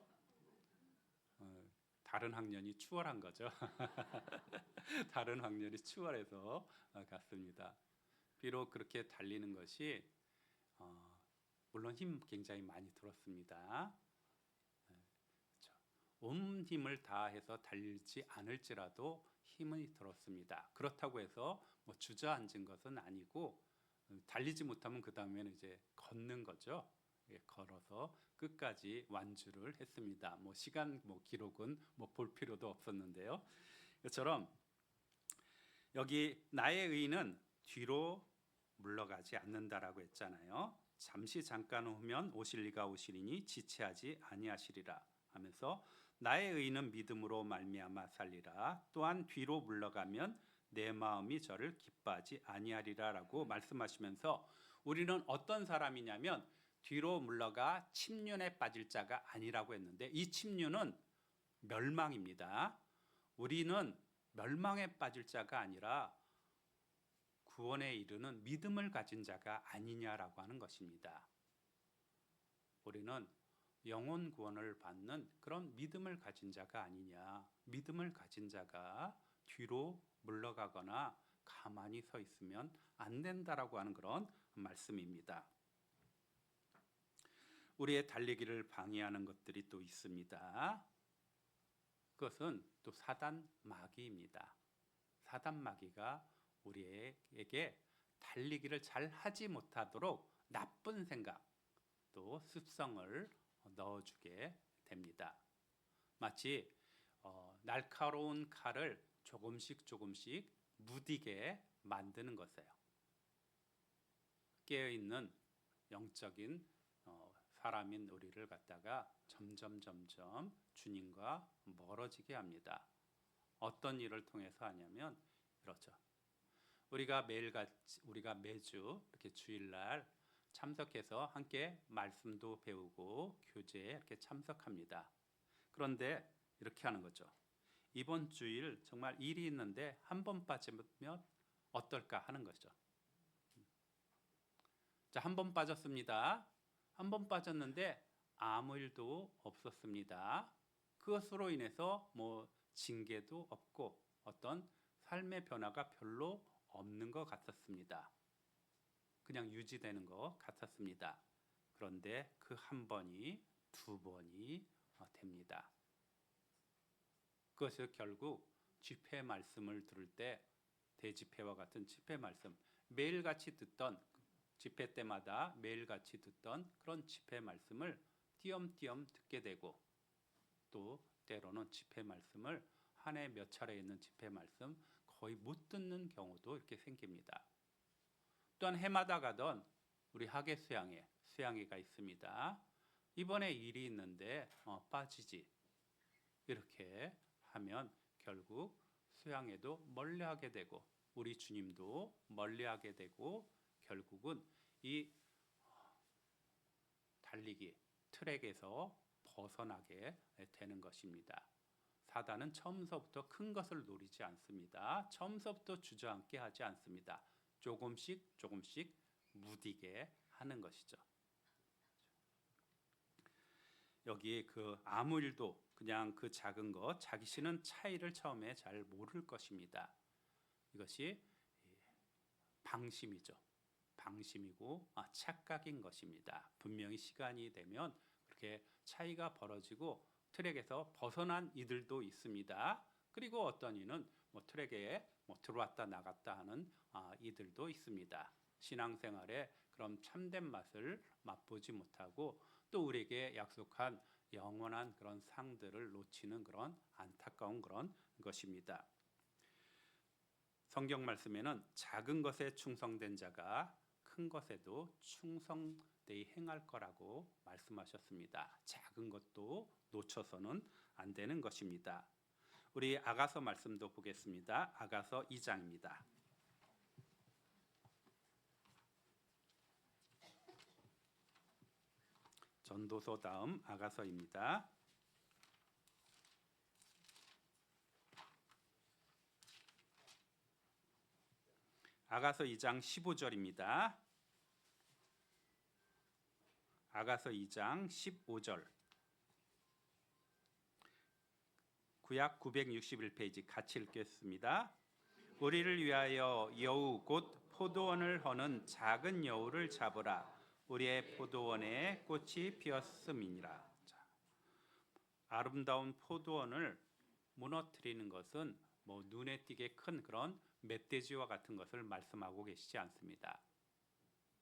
다른 학년이 추월한 거죠. 다른 학년이 추월해서 갔습니다. 비록 그렇게 달리는 것이 물론 힘 굉장히 많이 들었습니다. 그렇죠. 온 힘을 다해서 달리지 않을지라도 힘이 들었습니다. 그렇다고 해서 주저앉은 것은 아니고 달리지 못하면 그 다음에는 이제 걷는 거죠. 걸어서 끝까지 완주를 했습니다. 시간 기록은 볼 필요도 없었는데요. 이처럼 여기 나의 의는 뒤로 물러가지 않는다라고 했잖아요. 잠시 잠깐 후면 오실 이가 오시리니 지체하지 아니하시리라 하면서 나의 의는 믿음으로 말미암아 살리라. 또한 뒤로 물러가면 내 마음이 저를 기뻐하지 아니하리라라고 말씀하시면서 우리는 어떤 사람이냐면 뒤로 물러가 침륜에 빠질 자가 아니라고 했는데 이 침륜은 멸망입니다. 우리는 멸망에 빠질 자가 아니라 구원에 이르는 믿음을 가진 자가 아니냐라고 하는 것입니다. 우리는 영혼 구원을 받는 그런 믿음을 가진 자가 아니냐. 믿음을 가진 자가 뒤로 물러가거나 가만히 서 있으면 안 된다라고 하는 그런 말씀입니다. 우리의 달리기를 방해하는 것들이 또 있습니다. 그것은 또 사단 마귀입니다. 사단 마귀가 우리에게 달리기를 잘 하지 못하도록 나쁜 생각, 또 습성을 넣어주게 됩니다. 마치 날카로운 칼을 조금씩 무디게 만드는 것이에요. 깨어있는 영적인 사람인 우리를 갖다가 점점 주님과 멀어지게 합니다. 어떤 일을 통해서 하냐면 이렇죠. 우리가 매주 이렇게 주일날 참석해서 함께 말씀도 배우고 교제에 이렇게 참석합니다. 그런데 이렇게 하는 거죠. 이번 주일 정말 일이 있는데 한 번 빠지면 어떨까 하는 것이죠. 자, 한 번 빠졌습니다. 한 번 빠졌는데 아무 일도 없었습니다. 그것으로 인해서 징계도 없고 어떤 삶의 변화가 별로 없는 것 같았습니다. 그냥 유지되는 것 같았습니다. 그런데 그 한 번이 두 번이 됩니다. 그것을 결국 집회 말씀을 들을 때 대집회와 같은 집회 말씀, 매일같이 듣던 집회 때마다 매일같이 듣던 그런 집회 말씀을 띄엄띄엄 듣게 되고 또 때로는 집회 말씀을 한 해 몇 차례 있는 집회 말씀 거의 못 듣는 경우도 이렇게 생깁니다. 또한 해마다 가던 우리 학예 수양회가 있습니다. 이번에 일이 있는데 빠지지 이렇게 하면 결국 수양회도 멀리하게 되고 우리 주님도 멀리하게 되고 결국은 이 달리기 트랙에서 벗어나게 되는 것입니다. 사단은 처음서부터 큰 것을 노리지 않습니다. 처음서부터 주저앉게 하지 않습니다. 조금씩 무디게 하는 것이죠. 여기 아무 일도 그냥 그 작은 것 자기 씨는 차이를 처음에 잘 모를 것입니다. 이것이 방심이죠. 방심이고 착각인 것입니다. 분명히 시간이 되면 그렇게 차이가 벌어지고 트랙에서 벗어난 이들도 있습니다. 그리고 어떤 이는 트랙에 들어왔다 나갔다 하는 이들도 있습니다. 신앙생활에 그런 참된 맛을 맛보지 못하고 또 우리에게 약속한 영원한 그런 상들을 놓치는 그런 안타까운 그런 것입니다. 성경 말씀에는 작은 것에 충성된 자가 큰 것에도 충성되이 행할 거라고 말씀하셨습니다. 작은 것도 놓쳐서는 안 되는 것입니다. 우리 아가서 말씀도 보겠습니다. 아가서 2장입니다. 전도서 다음 아가서입니다. 아가서 2장 15절입니다. 아가서 2장 15절. 구약 961페이지 같이 읽겠습니다. 우리를 위하여 여우 곧 포도원을 허는 작은 여우를 잡으라. 우리의 포도원에 꽃이 피었음이니라. 아름다운 포도원을 무너뜨리는 것은 눈에 띄게 큰 그런 멧돼지와 같은 것을 말씀하고 계시지 않습니다.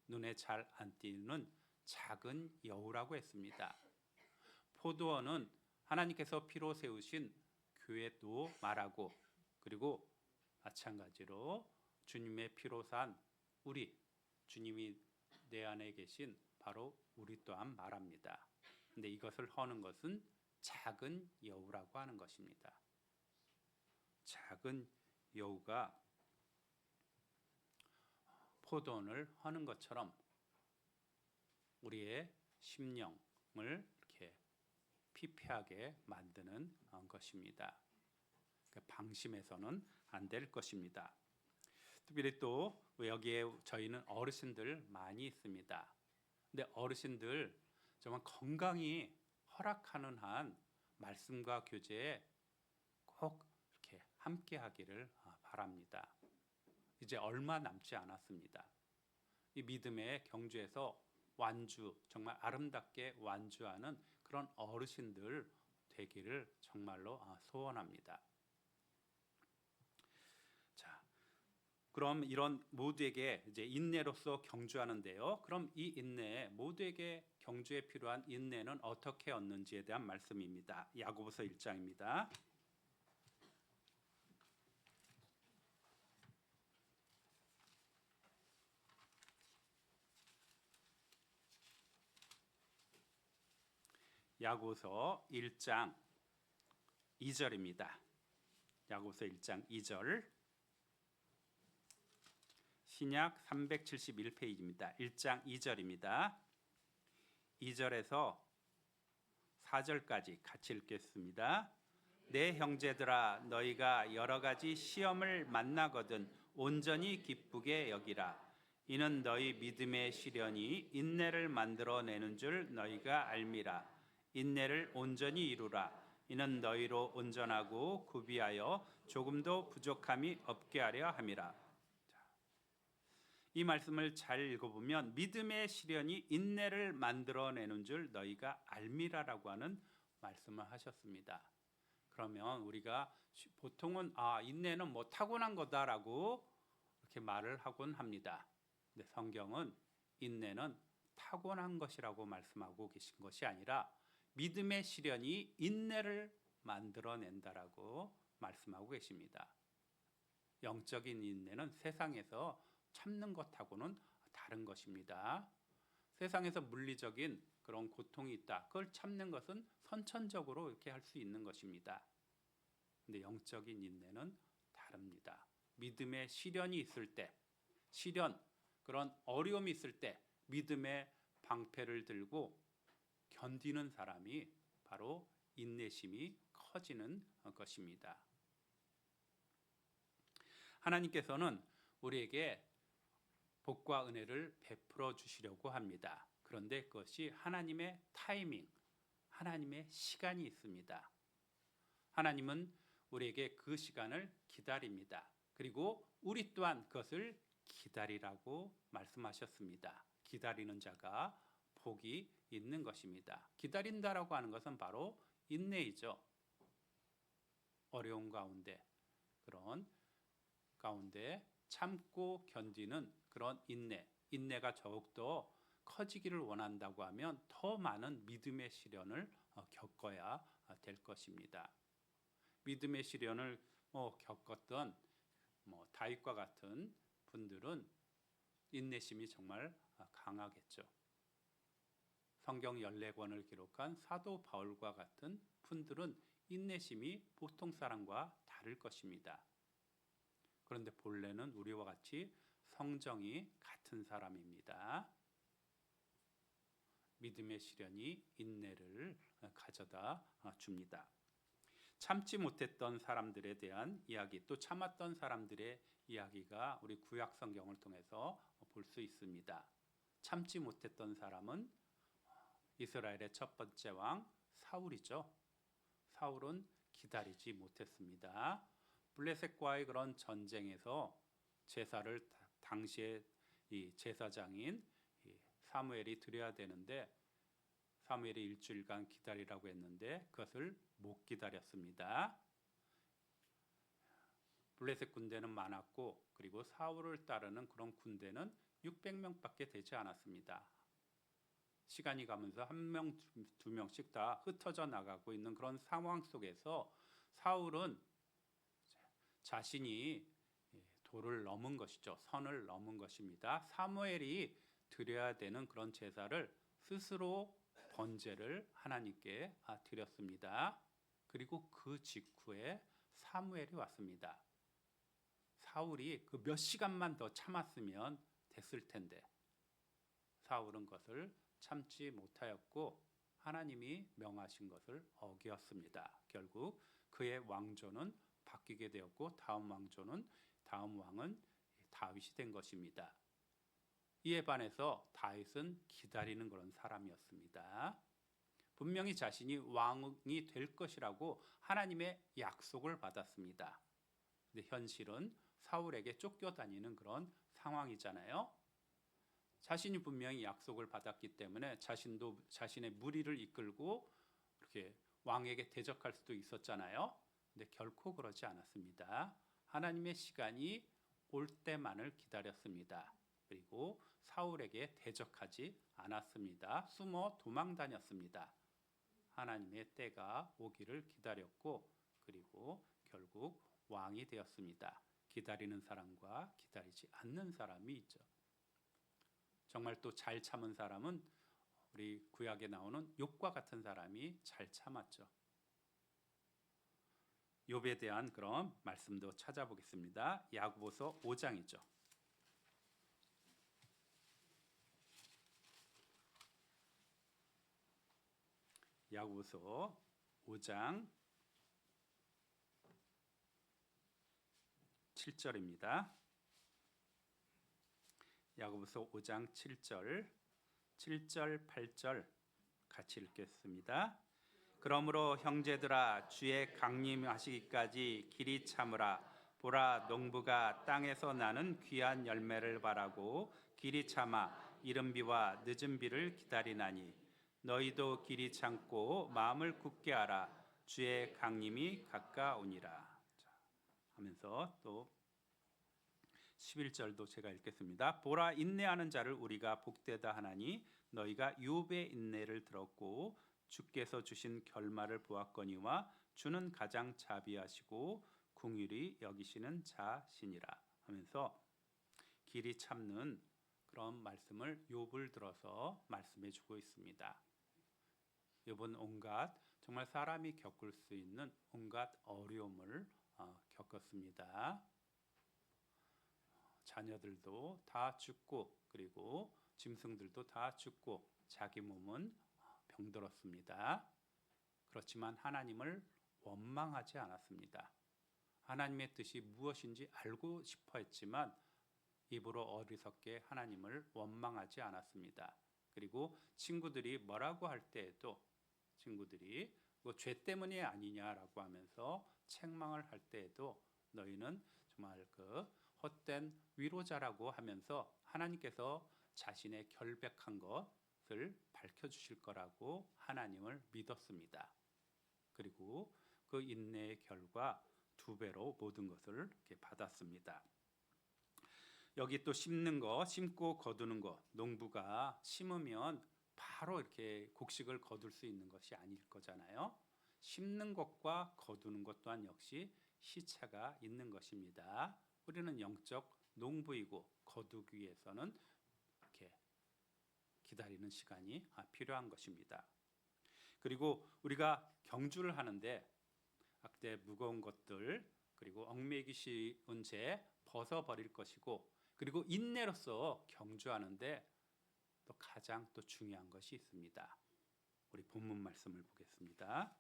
눈에 잘 안 띄는 작은 여우라고 했습니다. 포도원은 하나님께서 피로 세우신 교회도 말하고 그리고 마찬가지로 주님의 피로 산 우리 주님이 내 안에 계신 바로 우리 또한 말합니다. 근데 이것을 허는 것은 작은 여우라고 하는 것입니다. 작은 여우가 포도원을 허는 것처럼 우리의 심령을 이렇게 피폐하게 만드는 것입니다. 방심해서는 안 될 것입니다. 특별히 또 여기에 저희는 어르신들 많이 있습니다. 근데 어르신들 정말 건강이 허락하는 한 말씀과 교제에 꼭 이렇게 함께 하기를 바랍니다. 이제 얼마 남지 않았습니다. 이 믿음의 경주에서 완주, 정말 아름답게 완주하는 그런 어르신들 되기를 정말로 소원합니다. 자, 그럼 이런 모두에게 이제 인내로서 경주하는데요. 그럼 이 인내, 모두에게 경주에 필요한 인내는 어떻게 얻는지에 대한 말씀입니다. 야고보서 1장입니다. 야고보서 1장 2절입니다. 야고보서 1장 2절. 신약 371페이지입니다. 1장 2절입니다. 2절에서 4절까지 같이 읽겠습니다. 내 형제들아, 너희가 여러 가지 시험을 만나거든 온전히 기쁘게 여기라. 이는 너희 믿음의 시련이 인내를 만들어내는 줄 너희가 알미라. 인내를 온전히 이루라. 이는 너희로 온전하고 구비하여 조금도 부족함이 없게 하려 함이라. 이 말씀을 잘 읽어보면 믿음의 시련이 인내를 만들어내는 줄 너희가 알미라라고 하는 말씀을 하셨습니다. 그러면 우리가 보통은 인내는 뭐 타고난 거다라고 이렇게 말을 하곤 합니다. 근데 성경은 인내는 타고난 것이라고 말씀하고 계신 것이 아니라 믿음의 시련이 인내를 만들어낸다라고 말씀하고 계십니다. 영적인 인내는 세상에서 참는 것하고는 다른 것입니다. 세상에서 물리적인 그런 고통이 있다. 그걸 참는 것은 선천적으로 이렇게 할 수 있는 것입니다. 근데 영적인 인내는 다릅니다. 믿음의 시련이 있을 때, 그런 어려움이 있을 때 믿음의 방패를 들고 견디는 사람이 바로 인내심이 커지는 것입니다. 하나님께서는 우리에게 복과 은혜를 베풀어 주시려고 합니다. 그런데 그것이 하나님의 타이밍, 하나님의 시간이 있습니다. 하나님은 우리에게 그 시간을 기다립니다. 그리고 우리 또한 그것을 기다리라고 말씀하셨습니다. 기다리는 자가 복이 있는 것입니다. 기다린다라고 하는 것은 바로 인내이죠. 어려운 가운데, 그런 가운데 참고 견디는 그런 인내가 더욱더 커지기를 원한다고 하면 더 많은 믿음의 시련을 겪어야 될 것입니다. 믿음의 시련을 겪었던 다윗과 같은 분들은 인내심이 정말 강하겠죠. 성경 14권을 기록한 사도 바울과 같은 분들은 인내심이 보통 사람과 다를 것입니다. 그런데 본래는 우리와 같이 성정이 같은 사람입니다. 믿음의 시련이 인내를 가져다 줍니다. 참지 못했던 사람들에 대한 이야기, 또 참았던 사람들의 이야기가 우리 구약 성경을 통해서 볼 수 있습니다. 참지 못했던 사람은 이스라엘의 첫 번째 왕 사울이죠. 사울은 기다리지 못했습니다. 블레셋과의 그런 전쟁에서 제사를 당시에 이 제사장인 사무엘이 드려야 되는데 사무엘이 일주일간 기다리라고 했는데 그것을 못 기다렸습니다. 블레셋 군대는 많았고 그리고 사울을 따르는 그런 군대는 600명밖에 되지 않았습니다. 시간이 가면서 한 명, 두 명씩 다 흩어져 나가고 있는 그런 상황 속에서 사울은 자신이 도를 넘은 것이죠. 선을 넘은 것입니다. 사무엘이 드려야 되는 그런 제사를 스스로 번제를 하나님께 드렸습니다. 그리고 그 직후에 사무엘이 왔습니다. 사울이 그 몇 시간만 더 참았으면 됐을 텐데 사울은 그것을 참지 못하였고 하나님이 명하신 것을 어기었습니다. 결국 그의 왕조는 바뀌게 되었고 다음 왕은 다윗이 된 것입니다. 이에 반해서 다윗은 기다리는 그런 사람이었습니다. 분명히 자신이 왕이 될 것이라고 하나님의 약속을 받았습니다. 근데 현실은 사울에게 쫓겨다니는 그런 상황이잖아요. 자신이 분명히 약속을 받았기 때문에 자신도 자신의 무리를 이끌고 이렇게 왕에게 대적할 수도 있었잖아요. 근데 결코 그러지 않았습니다. 하나님의 시간이 올 때만을 기다렸습니다. 그리고 사울에게 대적하지 않았습니다. 숨어 도망 다녔습니다. 하나님의 때가 오기를 기다렸고 그리고 결국 왕이 되었습니다. 기다리는 사람과 기다리지 않는 사람이 있죠. 정말 또 잘 참은 사람은 우리 구약에 나오는 욥과 같은 사람이 잘 참았죠. 욥에 대한 그런 말씀도 찾아보겠습니다. 야고보서 5장이죠. 야고보서 5장 7절입니다. 야고보서 5장 7절, 8절 같이 읽겠습니다. 그러므로 형제들아 주의 강림하시기까지 길이 참으라. 보라 농부가 땅에서 나는 귀한 열매를 바라고 길이 참아 이른 비와 늦은 비를 기다리나니 너희도 길이 참고 마음을 굳게 하라. 주의 강림이 가까우니라. 하면서 또 11절도 제가 읽겠습니다. 보라 인내하는 자를 우리가 복되다 하나니 너희가 욥의 인내를 들었고 주께서 주신 결말을 보았거니와 주는 가장 자비하시고 긍휼히 여기시는 자시니라 하면서 길이 참는 그런 말씀을 욥을 들어서 말씀해 주고 있습니다. 욥은 온갖 정말 사람이 겪을 수 있는 온갖 어려움을 겪었습니다. 자녀들도 다 죽고 그리고 짐승들도 다 죽고 자기 몸은 병들었습니다. 그렇지만 하나님을 원망하지 않았습니다. 하나님의 뜻이 무엇인지 알고 싶어 했지만 입으로 어리석게 하나님을 원망하지 않았습니다. 그리고 친구들이 뭐라고 할 때에도 친구들이 죄 때문이 아니냐라고 하면서 책망을 할 때에도 너희는 정말 헛된 위로자라고 하면서 하나님께서 자신의 결백한 것을 밝혀주실 거라고 하나님을 믿었습니다. 그리고 그 인내의 결과 2배로 모든 것을 이렇게 받았습니다. 여기 또 심고 거두는 것, 농부가 심으면 바로 이렇게 곡식을 거둘 수 있는 것이 아닐 거잖아요. 심는 것과 거두는 것 또한 역시 시차가 있는 것입니다. 우리는 영적 농부이고 거두기 위해서는 이렇게 기다리는 시간이 필요한 것입니다. 그리고 우리가 경주를 하는데 악대 무거운 것들 그리고 얽매이기 쉬운 죄 벗어버릴 것이고 그리고 인내로서 경주하는데 또 가장 또 중요한 것이 있습니다. 우리 본문 말씀을 보겠습니다.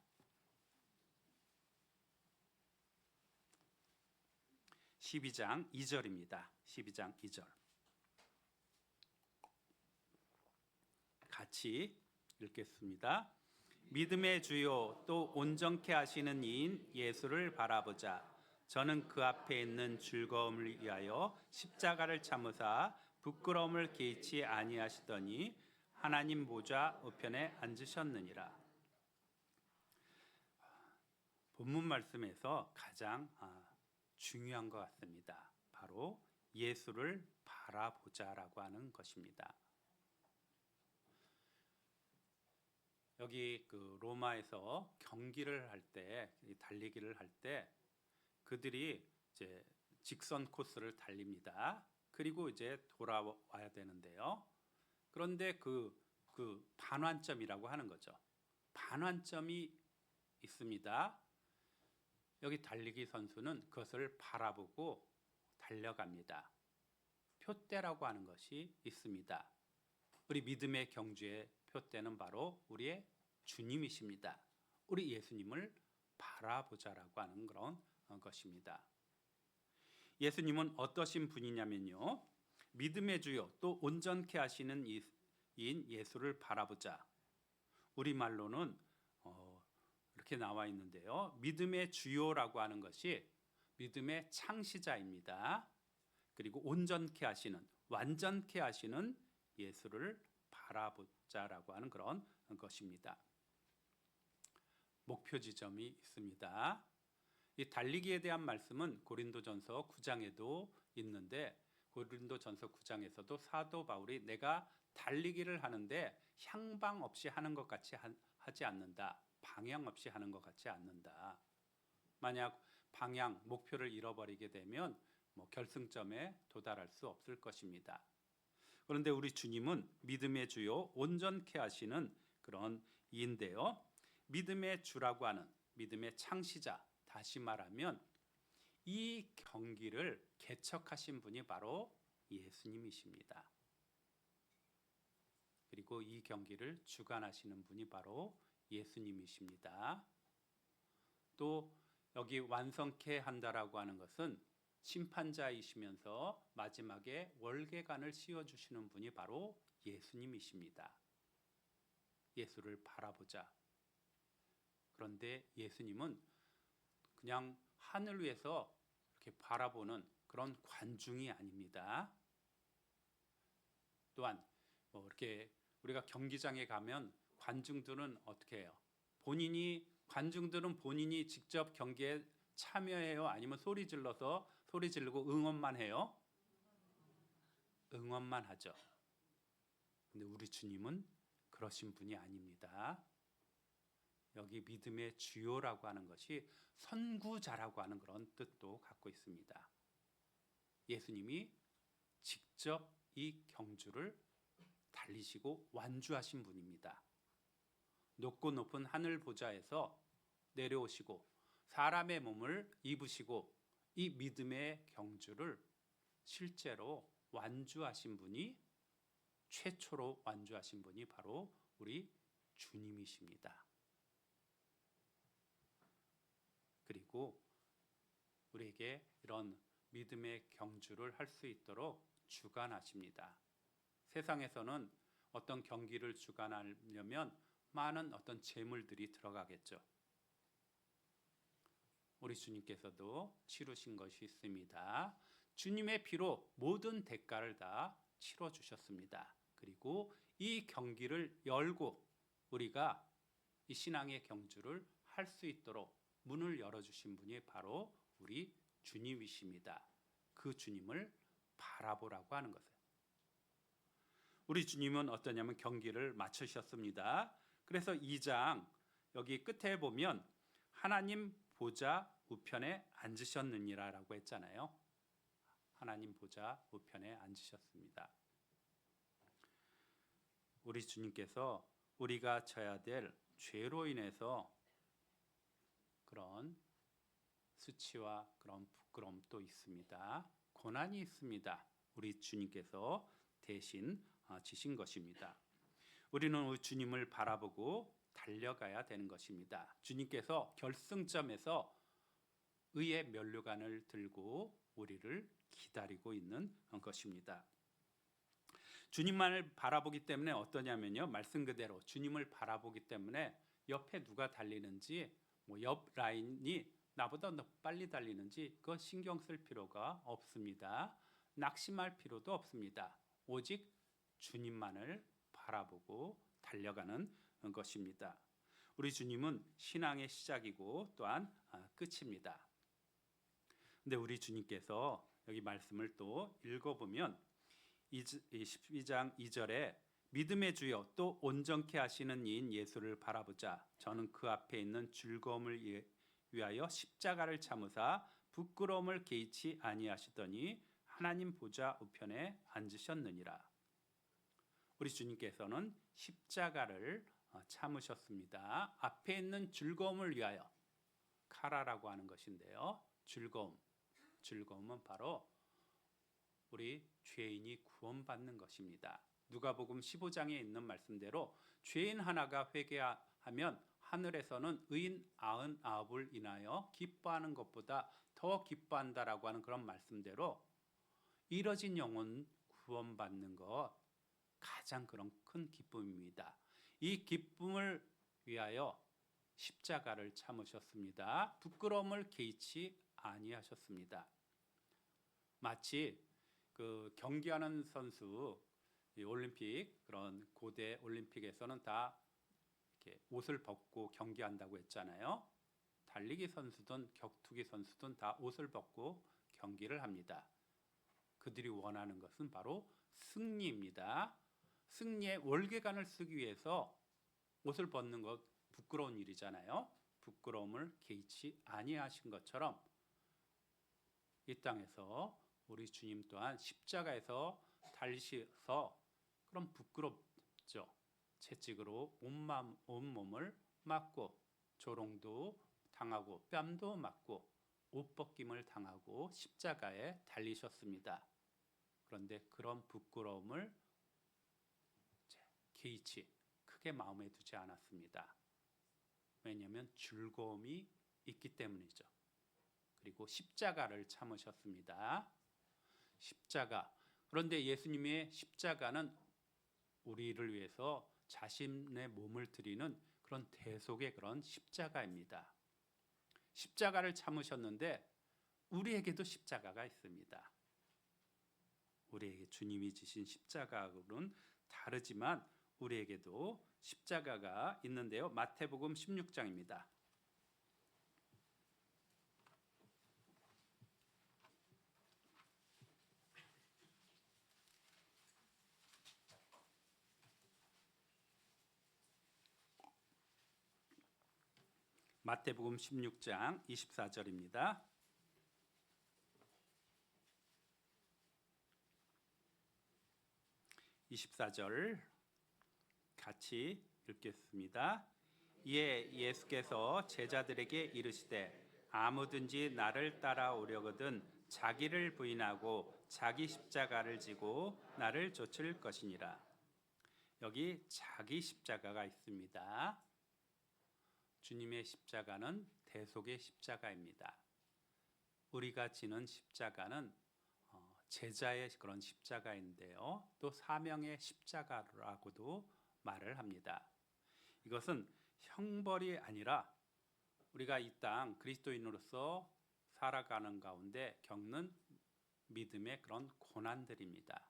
12장 2절입니다. 12장 2절 같이 읽겠습니다. 믿음의 주요 또 온전케 하시는 이인 예수를 바라보자. 저는 그 앞에 있는 즐거움을 위하여 십자가를 참으사 부끄러움을 개의치 아니하시더니 하나님 보좌 우편에 앉으셨느니라. 본문 말씀에서 가장 중요한 것 같습니다. 바로 예수를 바라보자라고 하는 것입니다. 여기 로마에서 경기를 할 때, 달리기를 할 때 그들이 이제 직선 코스를 달립니다. 그리고 이제 돌아와야 되는데요. 그런데 그 반환점이라고 하는 거죠. 반환점이 있습니다. 여기 달리기 선수는 그것을 바라보고 달려갑니다. 표대라고 하는 것이 있습니다. 우리 믿음의 경주에 표대는 바로 우리의 주님이십니다. 우리 예수님을 바라보자라고 하는 그런 것입니다. 예수님은 어떠신 분이냐면요, 믿음의 주요 또 온전케 하시는 이인 예수를 바라보자. 우리말로는 이렇게 나와 있는데요, 믿음의 주요라고 하는 것이 믿음의 창시자입니다. 그리고 온전케 하시는, 완전케 하시는 예수를 바라보자라고 하는 그런 것입니다. 목표 지점이 있습니다. 이 달리기에 대한 말씀은 고린도전서 9장에도 있는데, 고린도전서 9장에서도 사도 바울이 내가 달리기를 하는데 향방 없이 하는 것 같이 하지 않는다. 방향 없이 하는 것 같지 않는다. 만약 방향, 목표를 잃어버리게 되면 결승점에 도달할 수 없을 것입니다. 그런데 우리 주님은 믿음의 주요 온전케 하시는 그런 이인데요, 믿음의 주라고 하는 믿음의 창시자, 다시 말하면 이 경기를 개척하신 분이 바로 예수님이십니다. 그리고 이 경기를 주관하시는 분이 바로 예수님이십니다. 또 여기 완성케 한다라고 하는 것은 심판자이시면서 마지막에 월계관을 씌워주시는 분이 바로 예수님이십니다. 예수를 바라보자. 그런데 예수님은 그냥 하늘 위에서 이렇게 바라보는 그런 관중이 아닙니다. 또한 이렇게 우리가 경기장에 가면 관중들은 어떻게 해요? 관중들은 본인이 직접 경기에 참여해요? 아니면 소리 지르고 응원만 해요? 응원만 하죠. 근데 우리 주님은 그러신 분이 아닙니다. 여기 믿음의 주요라고 하는 것이 선구자라고 하는 그런 뜻도 갖고 있습니다. 예수님이 직접 이 경주를 달리시고 완주하신 분입니다. 높고 높은 하늘 보좌에서 내려오시고 사람의 몸을 입으시고 이 믿음의 경주를 실제로 완주하신 분이, 최초로 완주하신 분이 바로 우리 주님이십니다. 그리고 우리에게 이런 믿음의 경주를 할 수 있도록 주관하십니다. 세상에서는 어떤 경기를 주관하려면 많은 어떤 재물들이 들어가겠죠. 우리 주님께서도 치르신 것이 있습니다. 주님의 피로 모든 대가를 다 치러주셨습니다. 그리고 이 경기를 열고 우리가 이 신앙의 경주를 할 수 있도록 문을 열어주신 분이 바로 우리 주님이십니다. 그 주님을 바라보라고 하는 것이에요. 우리 주님은 어떠냐면 경기를 마치셨습니다. 그래서 2장 여기 끝에 보면 하나님 보좌 우편에 앉으셨느니라라고 했잖아요. 하나님 보좌 우편에 앉으셨습니다. 우리 주님께서 우리가 져야 될 죄로 인해서 그런 수치와 그런 부끄러움도 있습니다. 고난이 있습니다. 우리 주님께서 대신 지신 것입니다. 우리는 우리 주님을 바라보고 달려가야 되는 것입니다. 주님께서 결승점에서 의의 면류관을 들고 우리를 기다리고 있는 것입니다. 주님만을 바라보기 때문에 어떠냐면요, 말씀 그대로 주님을 바라보기 때문에 옆에 누가 달리는지, 옆 라인이 나보다 더 빨리 달리는지 그거 신경 쓸 필요가 없습니다. 낙심할 필요도 없습니다. 오직 주님만을 바라보고 달려가는 것입니다. 우리 주님은 신앙의 시작이고 또한 끝입니다. 근데 우리 주님께서 여기 말씀을 또 읽어보면 12장 2절에 믿음의 주여 또 온전케 하시는 이인 예수를 바라보자. 저는 그 앞에 있는 즐거움을 위하여 십자가를 참으사 부끄러움을 개의치 아니하시더니 하나님 보좌 우편에 앉으셨느니라. 우리 주님께서는 십자가를 참으셨습니다. 앞에 있는 즐거움을 위하여, 카라라고 하는 것인데요, 즐거움은 바로 우리 죄인이 구원받는 것입니다. 누가복음 15장에 있는 말씀대로 죄인 하나가 회개하면 하늘에서는 의인 99을 인하여 기뻐하는 것보다 더 기뻐한다라고 하는 그런 말씀대로 잃어진 영혼 구원받는 것 가장 그런 큰 기쁨입니다. 이 기쁨을 위하여 십자가를 참으셨습니다. 부끄러움을 개의치 아니하셨습니다. 마치 그 경기하는 선수, 올림픽 그런 고대 올림픽에서는 다 이렇게 옷을 벗고 경기한다고 했잖아요. 달리기 선수든 격투기 선수든 다 옷을 벗고 경기를 합니다. 그들이 원하는 것은 바로 승리입니다. 승리의 월계관을 쓰기 위해서 옷을 벗는 것 부끄러운 일이잖아요. 부끄러움을 개의치 아니하신 것처럼 이 땅에서 우리 주님 또한 십자가에서 달리셔서 그럼 부끄럽죠. 채찍으로 온몸을 맞고 조롱도 당하고 뺨도 맞고 옷 벗김을 당하고 십자가에 달리셨습니다. 그런데 그런 부끄러움을 개의치 크게 마음에 두지 않았습니다. 왜냐하면 즐거움이 있기 때문이죠. 그리고 십자가를 참으셨습니다. 십자가. 그런데 예수님의 십자가는 우리를 위해서 자신의 몸을 드리는 그런 대속의 그런 십자가입니다. 십자가를 참으셨는데 우리에게도 십자가가 있습니다. 우리에게 주님이 지신 십자가하고는 다르지만 우리에게도 십자가가 있는데요. 마태복음 16장입니다. 마태복음 16장 24절입니다. 같이 읽겠습니다. 이에 예수께서 제자들에게 이르시되 아무든지 나를 따라오려거든 자기를 부인하고 자기 십자가를 지고 나를 쫓을 것이니라. 여기 자기 십자가가 있습니다. 주님의 십자가는 대속의 십자가입니다. 우리가 지는 십자가는 제자의 그런 십자가인데요. 또 사명의 십자가라고도 말을 합니다. 이것은 형벌이 아니라 우리가 이 땅 그리스도인으로서 살아가는 가운데 겪는 믿음의 그런 고난들입니다.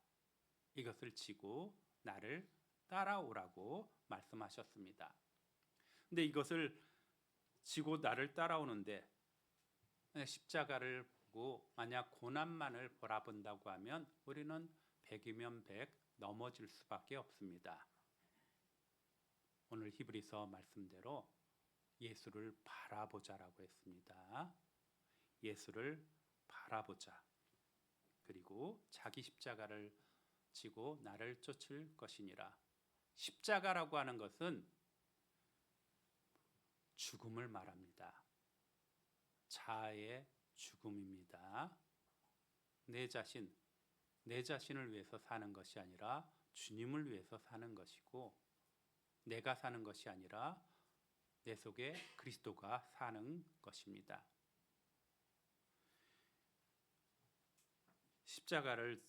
이것을 지고 나를 따라오라고 말씀하셨습니다. 근데 이것을 지고 나를 따라오는데 십자가를 보고 만약 고난만을 바라본다고 하면 우리는 100이면 100 넘어질 수밖에 없습니다. 오늘 히브리서 말씀대로 예수를 바라보자라고 했습니다. 예수를 바라보자. 그리고 자기 십자가를 지고 나를 쫓을 것이니라. 십자가라고 하는 것은 죽음을 말합니다. 자아의 죽음입니다. 내 자신을 위해서 사는 것이 아니라 주님을 위해서 사는 것이고, 내가 사는 것이 아니라 내 속에 그리스도가 사는 것입니다. 십자가를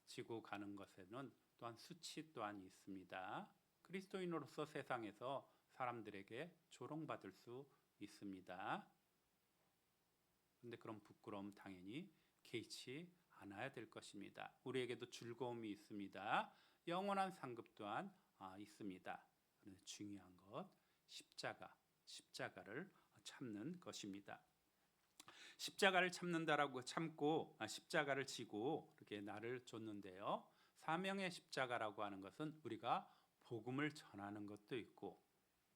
지고 가는 것에는 또한 수치 또한 있습니다. 그리스도인으로서 세상에서 사람들에게 조롱받을 수 있습니다. 그런데 그런 부끄러움 당연히 개의치 않아야 될 것입니다. 우리에게도 즐거움이 있습니다. 영원한 상급 또한 있습니다. 그런데 중요한 것 십자가를 참는 것입니다. 십자가를 참는다라고 참고 십자가를 지고 이렇게 나를 쫓는데요. 사명의 십자가라고 하는 것은 우리가 복음을 전하는 것도 있고,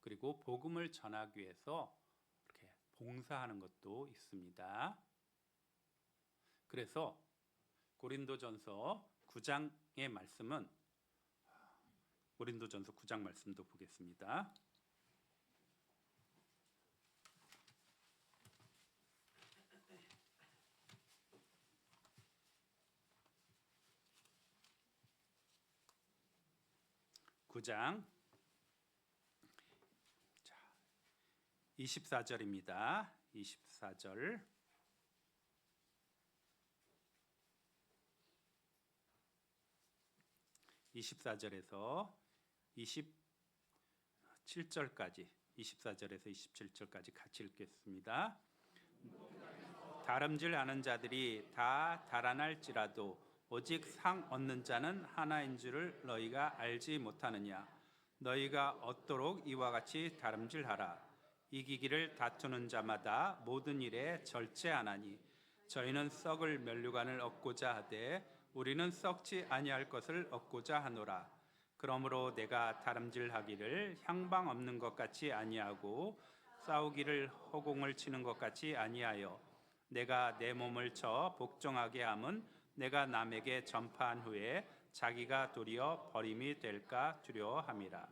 그리고 복음을 전하기 위해서 이렇게 봉사하는 것도 있습니다. 그래서 고린도전서 9장의 말씀은 고린도전서 9장 말씀도 보겠습니다. 9장 24절입니다. 24절. 24절에서 27절까지 24절에서 27절까지 같이 읽겠습니다. 다름질하는 자들이 다 달아날지라도 오직 상 얻는 자는 하나인 줄을 너희가 알지 못하느냐. 너희가 얻도록 이와 같이 다름질하라. 이기기를 다투는 자마다 모든 일에 절제하나니 저희는 썩을 면류관을 얻고자 하되 우리는 썩지 아니할 것을 얻고자 하노라. 그러므로 내가 다름질하기를 향방 없는 것 같이 아니하고 싸우기를 허공을 치는 것 같이 아니하여 내가 내 몸을 쳐 복종하게 함은 내가 남에게 전파한 후에 자기가 도리어 버림이 될까 두려워함이라.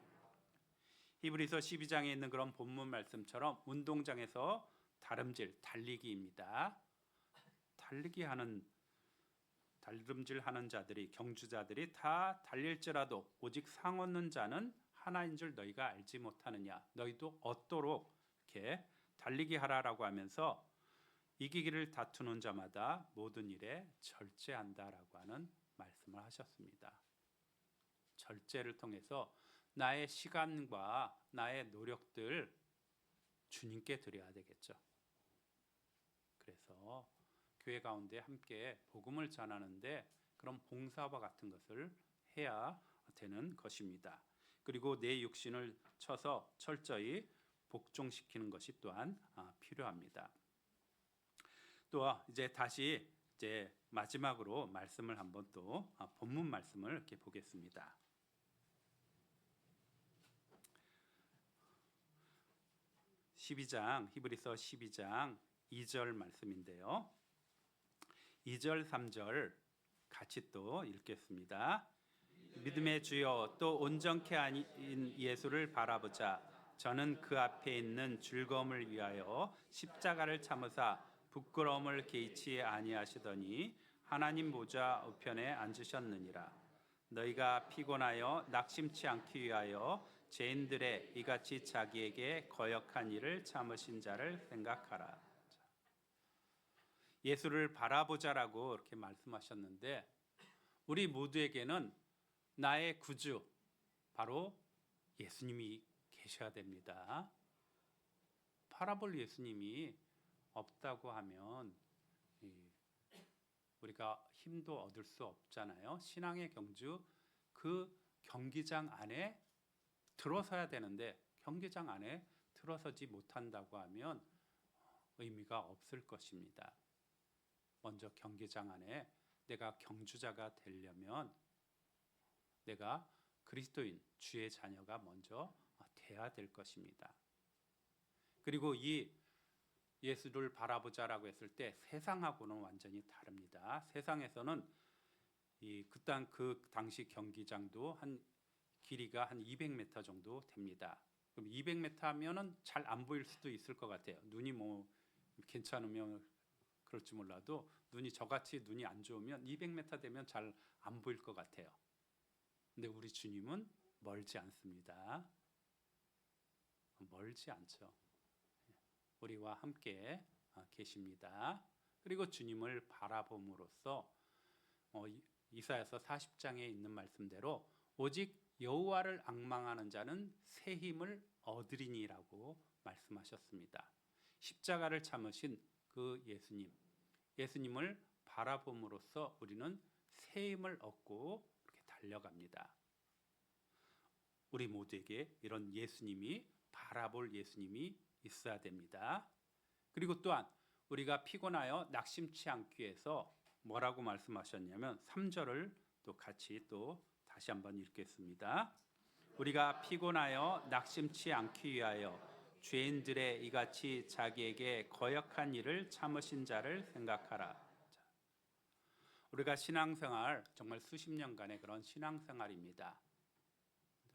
히브리서 12장에 있는 그런 본문 말씀처럼 운동장에서 다름질, 달리기입니다. 다름질하는 자들이, 경주자들이 다 달릴지라도 오직 상 얻는 자는 하나인 줄 너희가 알지 못하느냐. 너희도 얻도록 이렇게 달리기 하라라고 하면서 이기기를 다투는 자마다 모든 일에 절제한다라고 하는 말씀을 하셨습니다. 절제를 통해서 나의 시간과 나의 노력들 주님께 드려야 되겠죠. 그래서 교회 가운데 함께 복음을 전하는데 그런 봉사와 같은 것을 해야 되는 것입니다. 그리고 내 육신을 쳐서 철저히 복종시키는 것이 또한 필요합니다. 또 이제 다시 마지막으로 말씀을 한번 또 본문 말씀을 이렇게 보겠습니다. 히브리서 12장 2절 말씀인데요. 2절 3절 같이 또 읽겠습니다. 믿음의 주여 또 온전케 하인 예수를 바라보자. 저는 그 앞에 있는 즐거움을 위하여 십자가를 참으사 부끄러움을 개의치 아니하시더니 하나님 보좌 우편에 앉으셨느니라. 너희가 피곤하여 낙심치 않기 위하여 죄인들의 이같이 자기에게 거역한 일을 참으신 자를 생각하라. 예수를 바라보자라고 이렇게 말씀하셨는데 우리 모두에게는 나의 구주 바로 예수님이 계셔야 됩니다. 바라볼 예수님이 없다고 하면 우리가 힘도 얻을 수 없잖아요. 신앙의 경주, 그 경기장 안에 들어서야 되는데 경기장 안에 들어서지 못한다고 하면 의미가 없을 것입니다. 먼저 경기장 안에 내가 경주자가 되려면 내가 그리스도인, 주의 자녀가 먼저 돼야 될 것입니다. 그리고 이 예수를 바라보자라고 했을 때 세상하고는 완전히 다릅니다. 세상에서는 그 당시 경기장도 길이가 한 200m 정도 됩니다. 그럼 200m 하면은 잘 안 보일 수도 있을 것 같아요. 눈이 괜찮으면 그럴지 몰라도 저같이 눈이 안 좋으면 200m 되면 잘 안 보일 것 같아요. 근데 우리 주님은 멀지 않습니다. 멀지 않죠. 우리와 함께 계십니다. 그리고 주님을 바라봄으로써 이사야서 40장에 있는 말씀대로 오직 여호와를 앙망하는 자는 새 힘을 얻으리니라고 말씀하셨습니다. 십자가를 참으신 그 예수님을 바라봄으로써 우리는 새 힘을 얻고 이렇게 달려갑니다. 우리 모두에게 이런 바라볼 예수님이 있어야 됩니다. 그리고 또한 우리가 피곤하여 낙심치 않기 위해서 뭐라고 말씀하셨냐면 3절을 또 같이 또 다시 한번 읽겠습니다. 우리가 피곤하여 낙심치 않기 위하여 죄인들의 이같이 자기에게 거역한 일을 참으신 자를 생각하라. 우리가 신앙생활 정말 수십 년간의 그런 신앙생활입니다.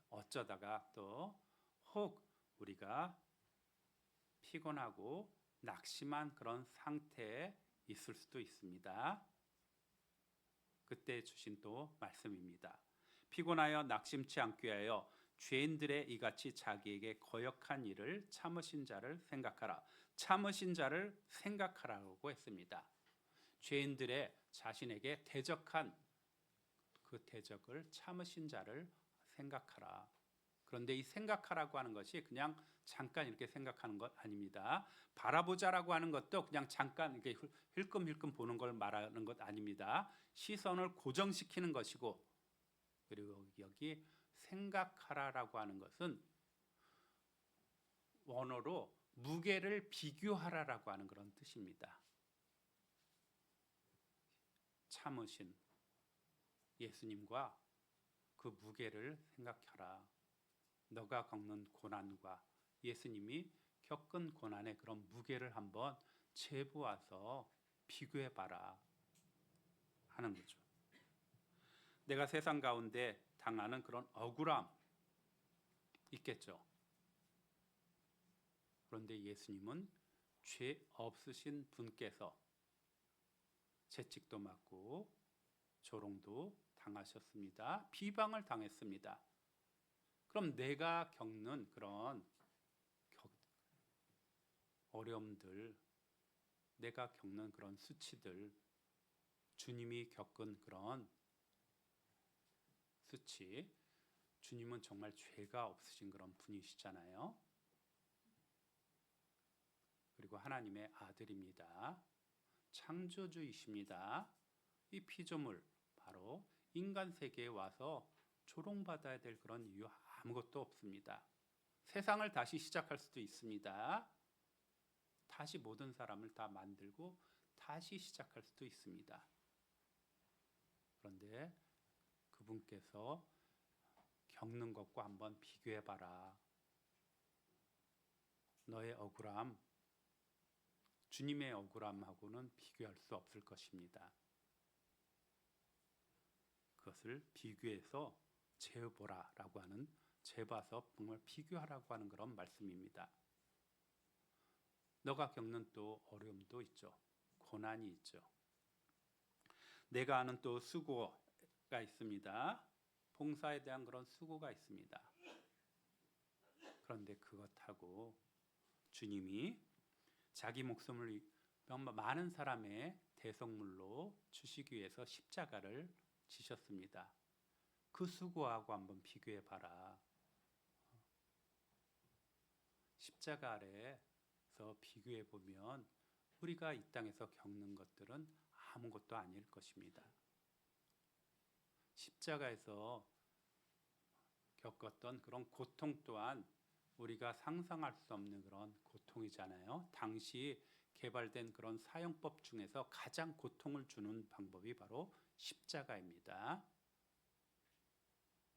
어쩌다가 또 혹 우리가 피곤하고 낙심한 그런 상태에 있을 수도 있습니다. 그때 주신 또 말씀입니다. 피곤하여 낙심치 않기 위하여 죄인들의 이같이 자기에게 거역한 일을 참으신 자를 생각하라. 참으신 자를 생각하라고 했습니다. 죄인들의 자신에게 대적한 그 대적을 참으신 자를 생각하라. 그런데 이 생각하라고 하는 것이 그냥 잠깐 이렇게 생각하는 것 아닙니다. 바라보자라고 하는 것도 그냥 잠깐 이렇게 힐끔힐끔 보는 걸 말하는 것 아닙니다. 시선을 고정시키는 것이고, 그리고 여기 생각하라라고 하는 것은 원어로 무게를 비교하라라고 하는 그런 뜻입니다. 참으신 예수님과 그 무게를 생각하라. 너가 겪는 고난과 예수님이 겪은 고난의 그런 무게를 한번 재보아서 비교해봐라 하는 거죠. 내가 세상 가운데 당하는 그런 억울함 있겠죠. 그런데 예수님은 죄 없으신 분께서 채찍도 맞고 조롱도 당하셨습니다. 비방을 당했습니다. 그럼 내가 겪는 그런 어려움들, 내가 겪는 그런 수치들, 주님이 겪은 그런 수치, 주님은 정말 죄가 없으신 그런 분이시잖아요. 그리고 하나님의 아들입니다. 창조주이십니다. 이 피조물, 바로 인간 세계에 와서 조롱받아야 될 그런 이유 아무것도 없습니다. 세상을 다시 시작할 수도 있습니다. 다시 모든 사람을 다 만들고 다시 시작할 수도 있습니다. 그런데 그분께서 겪는 것과 한번 비교해봐라. 너의 억울함, 주님의 억울함하고는 비교할 수 없을 것입니다. 그것을 비교해서 재보라라고 하는, 재봐서 정말 비교하라고 하는 그런 말씀입니다. 너가 겪는 또 어려움도 있죠. 고난이 있죠. 내가 아는 또 수고가 있습니다. 봉사에 대한 그런 수고가 있습니다. 그런데 그것하고 주님이 자기 목숨을 많은 사람의 대속물로 주시기 위해서 십자가를 지셨습니다. 그 수고하고 한번 비교해 봐라. 십자가 아래서 비교해 보면 우리가 이 땅에서 겪는 것들은 아무것도 아닐 것입니다. 십자가에서 겪었던 그런 고통 또한 우리가 상상할 수 없는 그런 고통이잖아요. 당시 개발된 그런 사형법 중에서 가장 고통을 주는 방법이 바로 십자가입니다.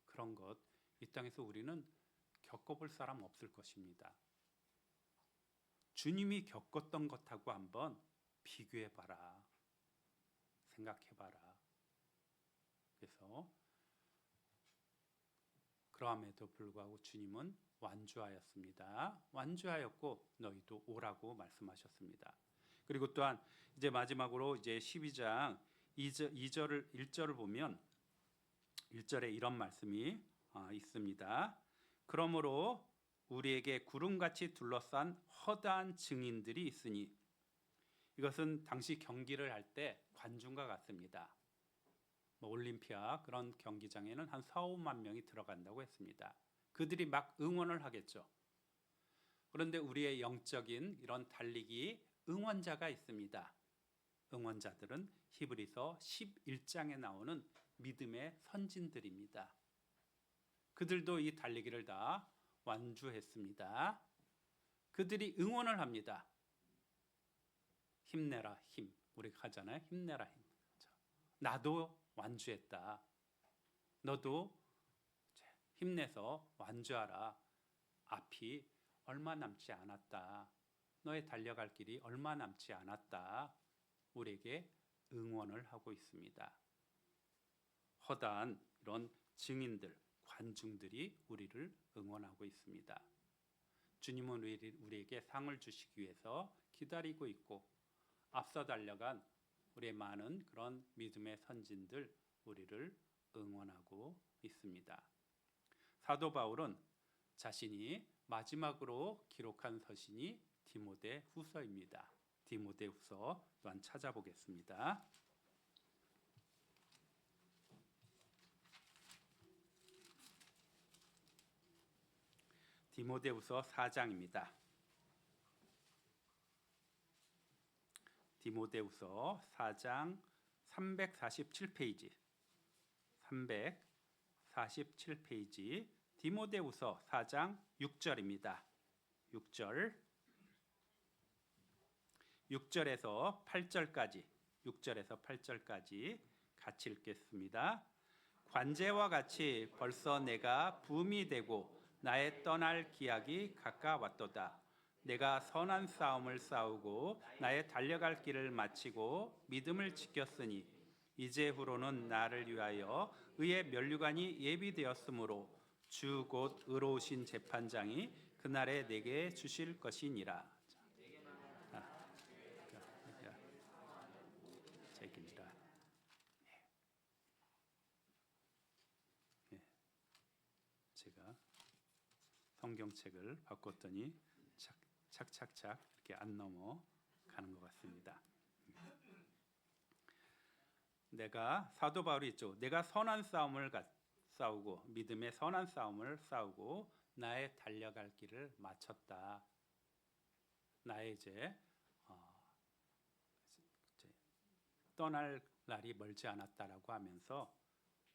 그런 것, 이 땅에서 우리는 겪어볼 사람 없을 것입니다. 주님이 겪었던 것하고 한번 비교해봐라. 생각해봐라. 그래서 그럼에도 불구하고 주님은 완주하였습니다. 완주하였고 너희도 오라고 말씀하셨습니다. 그리고 또한 이제 마지막으로 이제 12장 1절을 보면 1절에 이런 말씀이 있습니다. 그러므로 우리에게 구름같이 둘러싼 허다한 증인들이 있으니, 이것은 당시 경기를 할 때 관중과 같습니다. 올림피아 그런 경기장에는 한 4, 5만 명이 들어간다고 했습니다. 그들이 막 응원을 하겠죠. 그런데 우리의 영적인 이런 달리기 응원자가 있습니다. 응원자들은 히브리서 11장에 나오는 믿음의 선진들입니다. 그들도 이 달리기를 다 완주했습니다. 그들이 응원을 합니다. 힘내라 힘. 우리가 하잖아요. 힘내라 힘. 나도 완주했다. 너도 힘내서 완주하라. 앞이 얼마 남지 않았다. 너의 달려갈 길이 얼마 남지 않았다. 우리에게 응원을 하고 있습니다. 허다한 이런 증인들, 관중들이 우리를 응원하고 있습니다. 주님은 우리에게 상을 주시기 위해서 기다리고 있고, 앞서 달려간 우리의 많은 그런 믿음의 선진들 우리를 응원하고 있습니다. 사도 바울은 자신이 마지막으로 기록한 서신이 디모데후서입니다. 디모데후서 또한 찾아보겠습니다. 디모데후서 4장입니다. 디모데후서 4장 347페이지 347페이지 디모데후서 4장 6절입니다. 6절에서 8절까지 같이 읽겠습니다. 관제와 같이 벌써 내가 부음이 되고 나의 떠날 기약이 가까웠도다. 내가 선한 싸움을 싸우고 나의 달려갈 길을 마치고 믿음을 지켰으니 이제후로는 나를 위하여 의의 면류관이 예비되었으므로 주 곧 의로우신 재판장이 그날에 내게 주실 것이니라. 제가 성경책을 바꿨더니 착착착 이렇게 안 넘어가는 것 같습니다. 내가 사도 바울이 있죠. 내가 선한 싸움을 싸우고 믿음의 선한 싸움을 싸우고 나의 달려갈 길을 마쳤다. 나의 이제 떠날 날이 멀지 않았다라고 하면서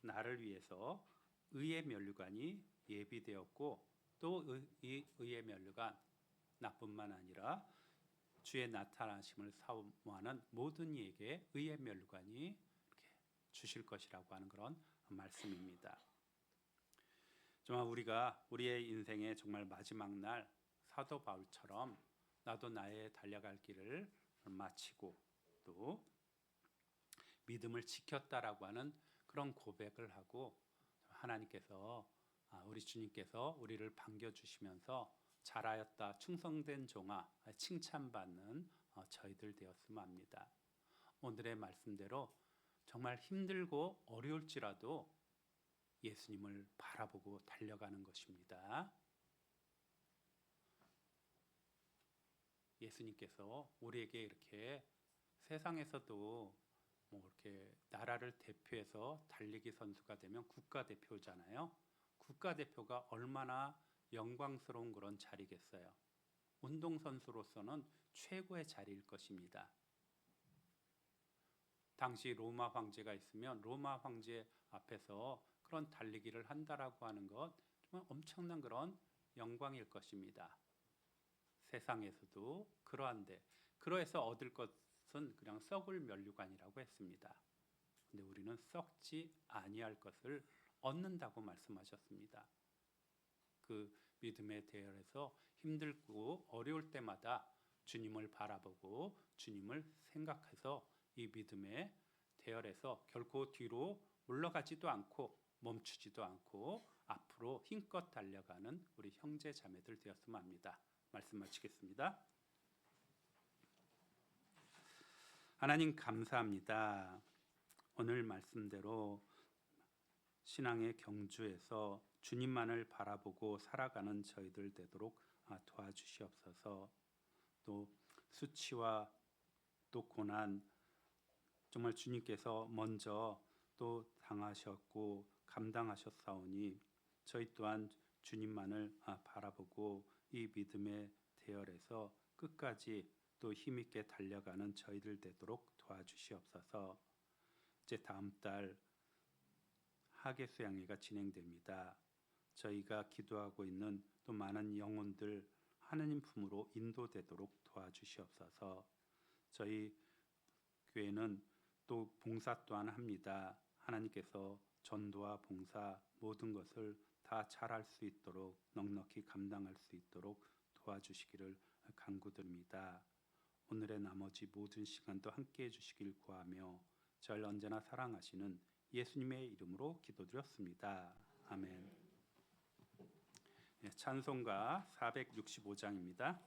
나를 위해서 의의 면류관이 예비되었고 또 이 의의 면류관 나뿐만 아니라 주의 나타나심을 사모하는 모든 이에게 의의 면류관이 이렇게 주실 것이라고 하는 그런 말씀입니다. 정말 우리가 우리의 인생의 정말 마지막 날 사도 바울처럼 나도 나의 달려갈 길을 마치고 또 믿음을 지켰다라고 하는 그런 고백을 하고 하나님께서 우리 주님께서 우리를 반겨주시면서 잘하였다 충성된 종아 칭찬받는 저희들 되었으면 합니다. 오늘의 말씀대로 정말 힘들고 어려울지라도 예수님을 바라보고 달려가는 것입니다. 예수님께서 우리에게 이렇게 세상에서도 뭐 이렇게 나라를 대표해서 달리기 선수가 되면 국가대표잖아요. 국가대표가 얼마나 영광스러운 그런 자리겠어요. 운동선수로서는 최고의 자리일 것입니다. 당시 로마 황제가 있으면 로마 황제 앞에서 그런 달리기를 한다라고 하는 것 정말 엄청난 그런 영광일 것입니다. 세상에서도 그러한데 그러해서 얻을 것은 그냥 썩을 면류관이라고 했습니다. 근데 우리는 썩지 아니할 것을 얻는다고 말씀하셨습니다. 그 믿음의 대열에서 힘들고 어려울 때마다 주님을 바라보고 주님을 생각해서 이 믿음의 대열에서 결코 뒤로 물러가지도 않고 멈추지도 않고 앞으로 힘껏 달려가는 우리 형제 자매들 되었으면 합니다. 말씀 마치겠습니다. 하나님 감사합니다. 오늘 말씀대로 신앙의 경주에서 주님만을 바라보고 살아가는 저희들 되도록 도와주시옵소서. 또 수치와 또 고난 정말 주님께서 먼저 또 당하셨고 감당하셨사오니 저희 또한 주님만을 바라보고 이 믿음의 대열에서 끝까지 또 힘있게 달려가는 저희들 되도록 도와주시옵소서. 이제 다음 달 하계 수양회가 진행됩니다. 저희가 기도하고 있는 또 많은 영혼들 하느님 품으로 인도되도록 도와주시옵소서. 저희 교회는 또 봉사 또한 합니다. 하나님께서 전도와 봉사 모든 것을 다 잘할 수 있도록 넉넉히 감당할 수 있도록 도와주시기를 간구드립니다. 오늘의 나머지 모든 시간도 함께해 주시길 구하며 저를 언제나 사랑하시는 예수님의 이름으로 기도드렸습니다. 아멘. 찬송가 465장입니다.